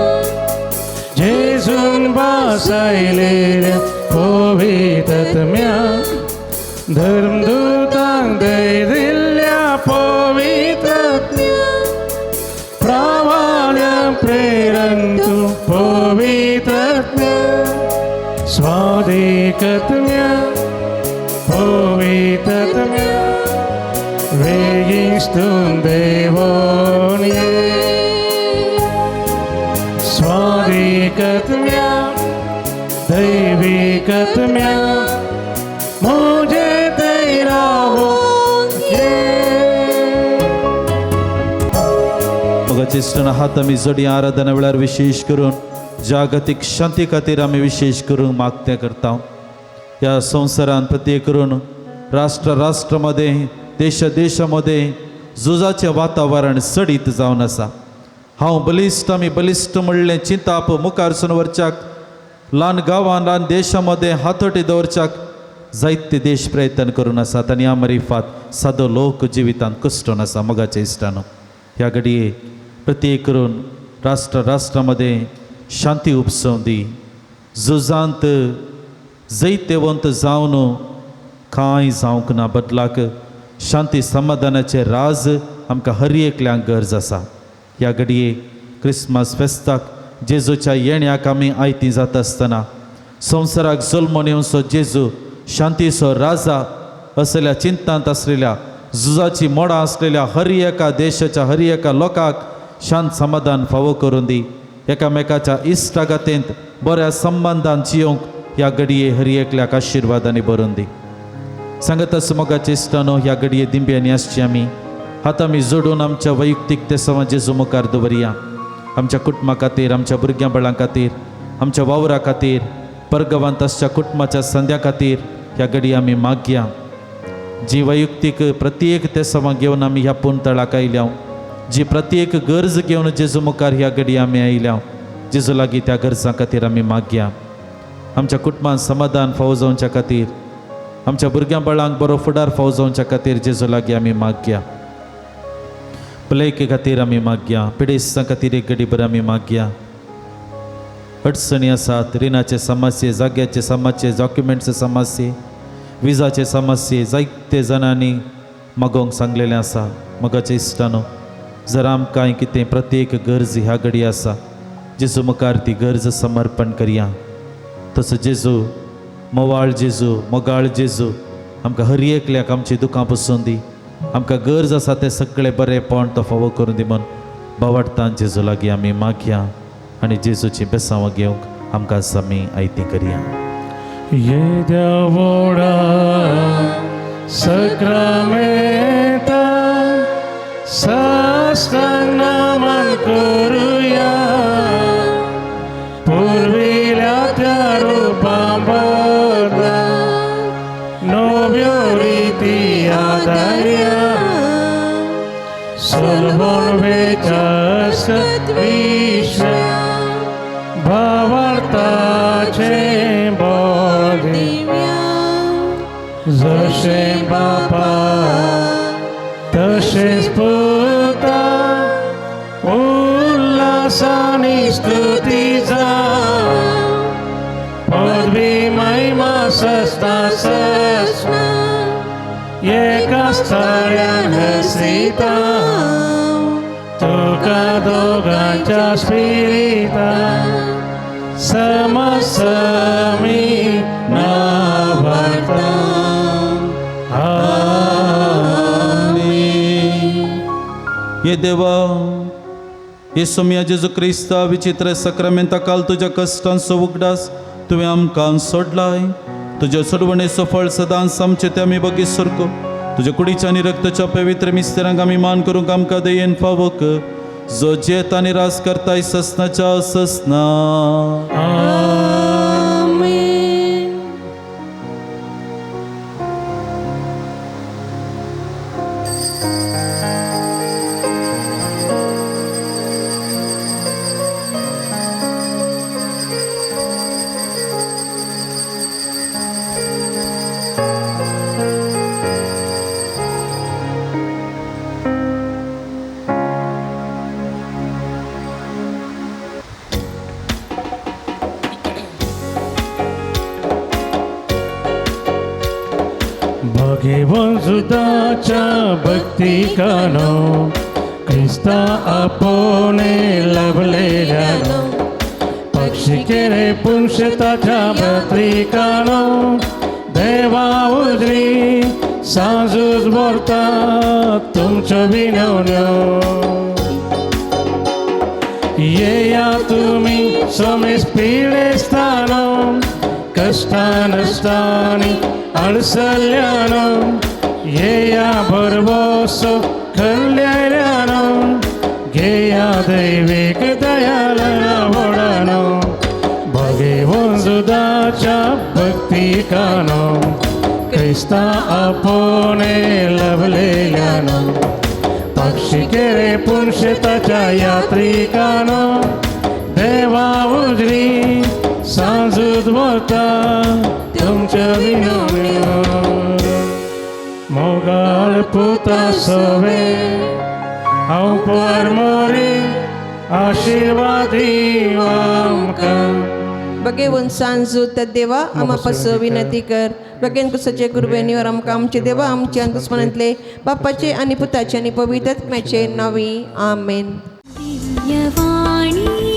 Jesun basailelia povitatmia, Dharmdutang deidilya povitatmia, Pravalyam prerantu povitatmia, Swadikatmia, povitatmia, Vegistun devonie, Swadikatmia, Devikatmia, Mujhe teiravoke. मग चेष्टन हात आम्ही जोडी आराधना वेळार विशेष करून जागतिक शांती खातीर आमी विशेष करून मागते करता. या संवसारान प्रत्येक करून राष्ट्रामध्ये देशामध्ये झुजाचें वातावरण सडीत जावन आसा. हांव बलिश्ट आमी बलिश्ट म्हणलें चिंताप मुखार सून व्हरच्याक, ल्हान गांवां ल्हान देशामध्ये हातोटी दवरच्याक जायते देश प्रयत्न करून आसात आनी ह्या मरिफात सादो लोक जिवितांत कश्टून आसा. मोगाच्या इश्टानो, ह्या घडये प्रत्येक करून राष्ट्रामध्ये शांती उपसून दी. झुजांत जैतेवंत जावन कांय जावंक ना, बदलाक शांती समाधानाचे राज आमकां हर एकल्यांक गरज आसा. ह्या घडये क्रिस्मस फेस्ताक जेजूच्या येण्याक आमी आयतीं जाता आसतना संवसाराक जल्मोन येवचो जेजू शांतीचो राजा असलेल्या चिंतांत आसलेल्या झुजाची मोडां आसलेल्या हर एका देशाच्या हर एका लोकांक शांत समाधान फावो करून दी. एकामेकाच्या इश्टागतेंत बऱ्या संबंधान जियोंक ह्या घडये हर एकल्याक आशिर्वादांनी भरून दी. सांगताच मोगाचे इश्टानो, ह्या घडये दिंब्यांनी आसची आमी हात आमी जोडून आमच्या वैयक्तीक तेसां जेजू मुखार दवरया. आमच्या कुटुंबा खातीर, आमच्या भुरग्यां बाळां खातीर, आमच्या वावरा खातीर, परगवांत आसच्या कुटुंबाच्या संद्या खातीर ह्या घडये आमी मागया. जी वैयक्तीक प्रत्येक तेसां घेवन आमी ह्या पुंतळाक आयल्या, जी प्रत्येक गरज घेवन जेजू मुखार ह्या घडये आमी आयल्या, जेजू लागीं त्या गरजां खातीर आमी मागया. आमच्या कुटुंबान समाधान फावो जावच्या खातीर, आमच्या भुरग्यां बाळांक बरो फुडार फावो जावच्या खातीर जेजू लागीं आमी मागया. भलायके खातीर आमी मागया. पिडेस्तां खातीर एक घडीभर आमी मागया. अडचणी आसात, रिणाचे समस्ये, जाग्याचे समस्ये, डॉक्युमेंट्स समस्ये, विजाचे समस्ये जायते जाणांनी मागोवंक सांगलेलें आसा. मोगाचे इश्टानो, जर आमकां कितें प्रत्येक गरज ह्या घडी आसा, जेजू मुखार ती गरज समर्पण करया. तसो जेजू, मोवाळ जेजू, मोगाळ जेजू आमकां हर एकल्याक आमची दुखां पुसून दी. आमकां गरज आसा तें सगळें बरेंपण तो फावो करून दी म्हूण भावार्थान जेजू लागीं आमी मागया आनी जेजूची बेसांवां घेवंक आमकां आमी आयतीं करया. Yedyavoda sakramenta sastangaman koruya purvilia त्या रूपांबदा नव्योरीती आदार्या सर्वोन वेचासत विश्व भावार्थाचे जशे बापा तशेच पुता उल्हासानी स्तुतीचा पदवी महिमा सस्ता सस्ना एका स्थळ्यान हसिता तुका दोघांच्या स्पिरिता समसमी नावार्ता. ये देवा, येसुमिया जेजू क्रिस्ता विचित्र सक्रामेंता काल तुझ्या कष्टांचो उगडास तुवें आमकां सोडलाय. तुज्या सोडवणेचो फळ सदांच आमचे ते आमी बगी सरको. तुज्या कुडीच्या आनी रक्ताच्या पवित्र मिस्तेरांक आमी मान करूंक आमकां दयेन फावो कर. जो जेत आनी रास करताय ससनाच्या ससना. भगीवन सुदाच्या भक्ती कानो क्रिस्ता आपोने लभलेल्यानो पक्षी केरे पुंशताच्या भक्ती कानो देवा उजरी सांजूच बोरता तुमच्यो विनवण्यो. येया तुमी सोमेस पिडेस्तानो कष्टा नष्टानी अडसल्यानो. येया भरवोसो खल्ल्यानो घेया दैविक दयालया वडानो. भगेवन सुदाच्या भक्ती कानो क्रिस्ता आपोने लभलेल्यानो पक्षी केरे पुंशताच्या यात्रिकानो देवा उजरी सांजूत वता तुमच्या विनवण्यो. मोगाळ पुता सवे हांव परमोरी आशिर्वादी आमकां. बगेवन सांजूत देवा आम्हा पासो विनंती कर. बगेन कुसाचे कुर्बेनीवर आमकां आमचे देवा आमच्या दुस्मनांतले बापाचे आनी पुताचे आनी पवित्र आत्म्याचे नावी आमेन. दिव्यवाणी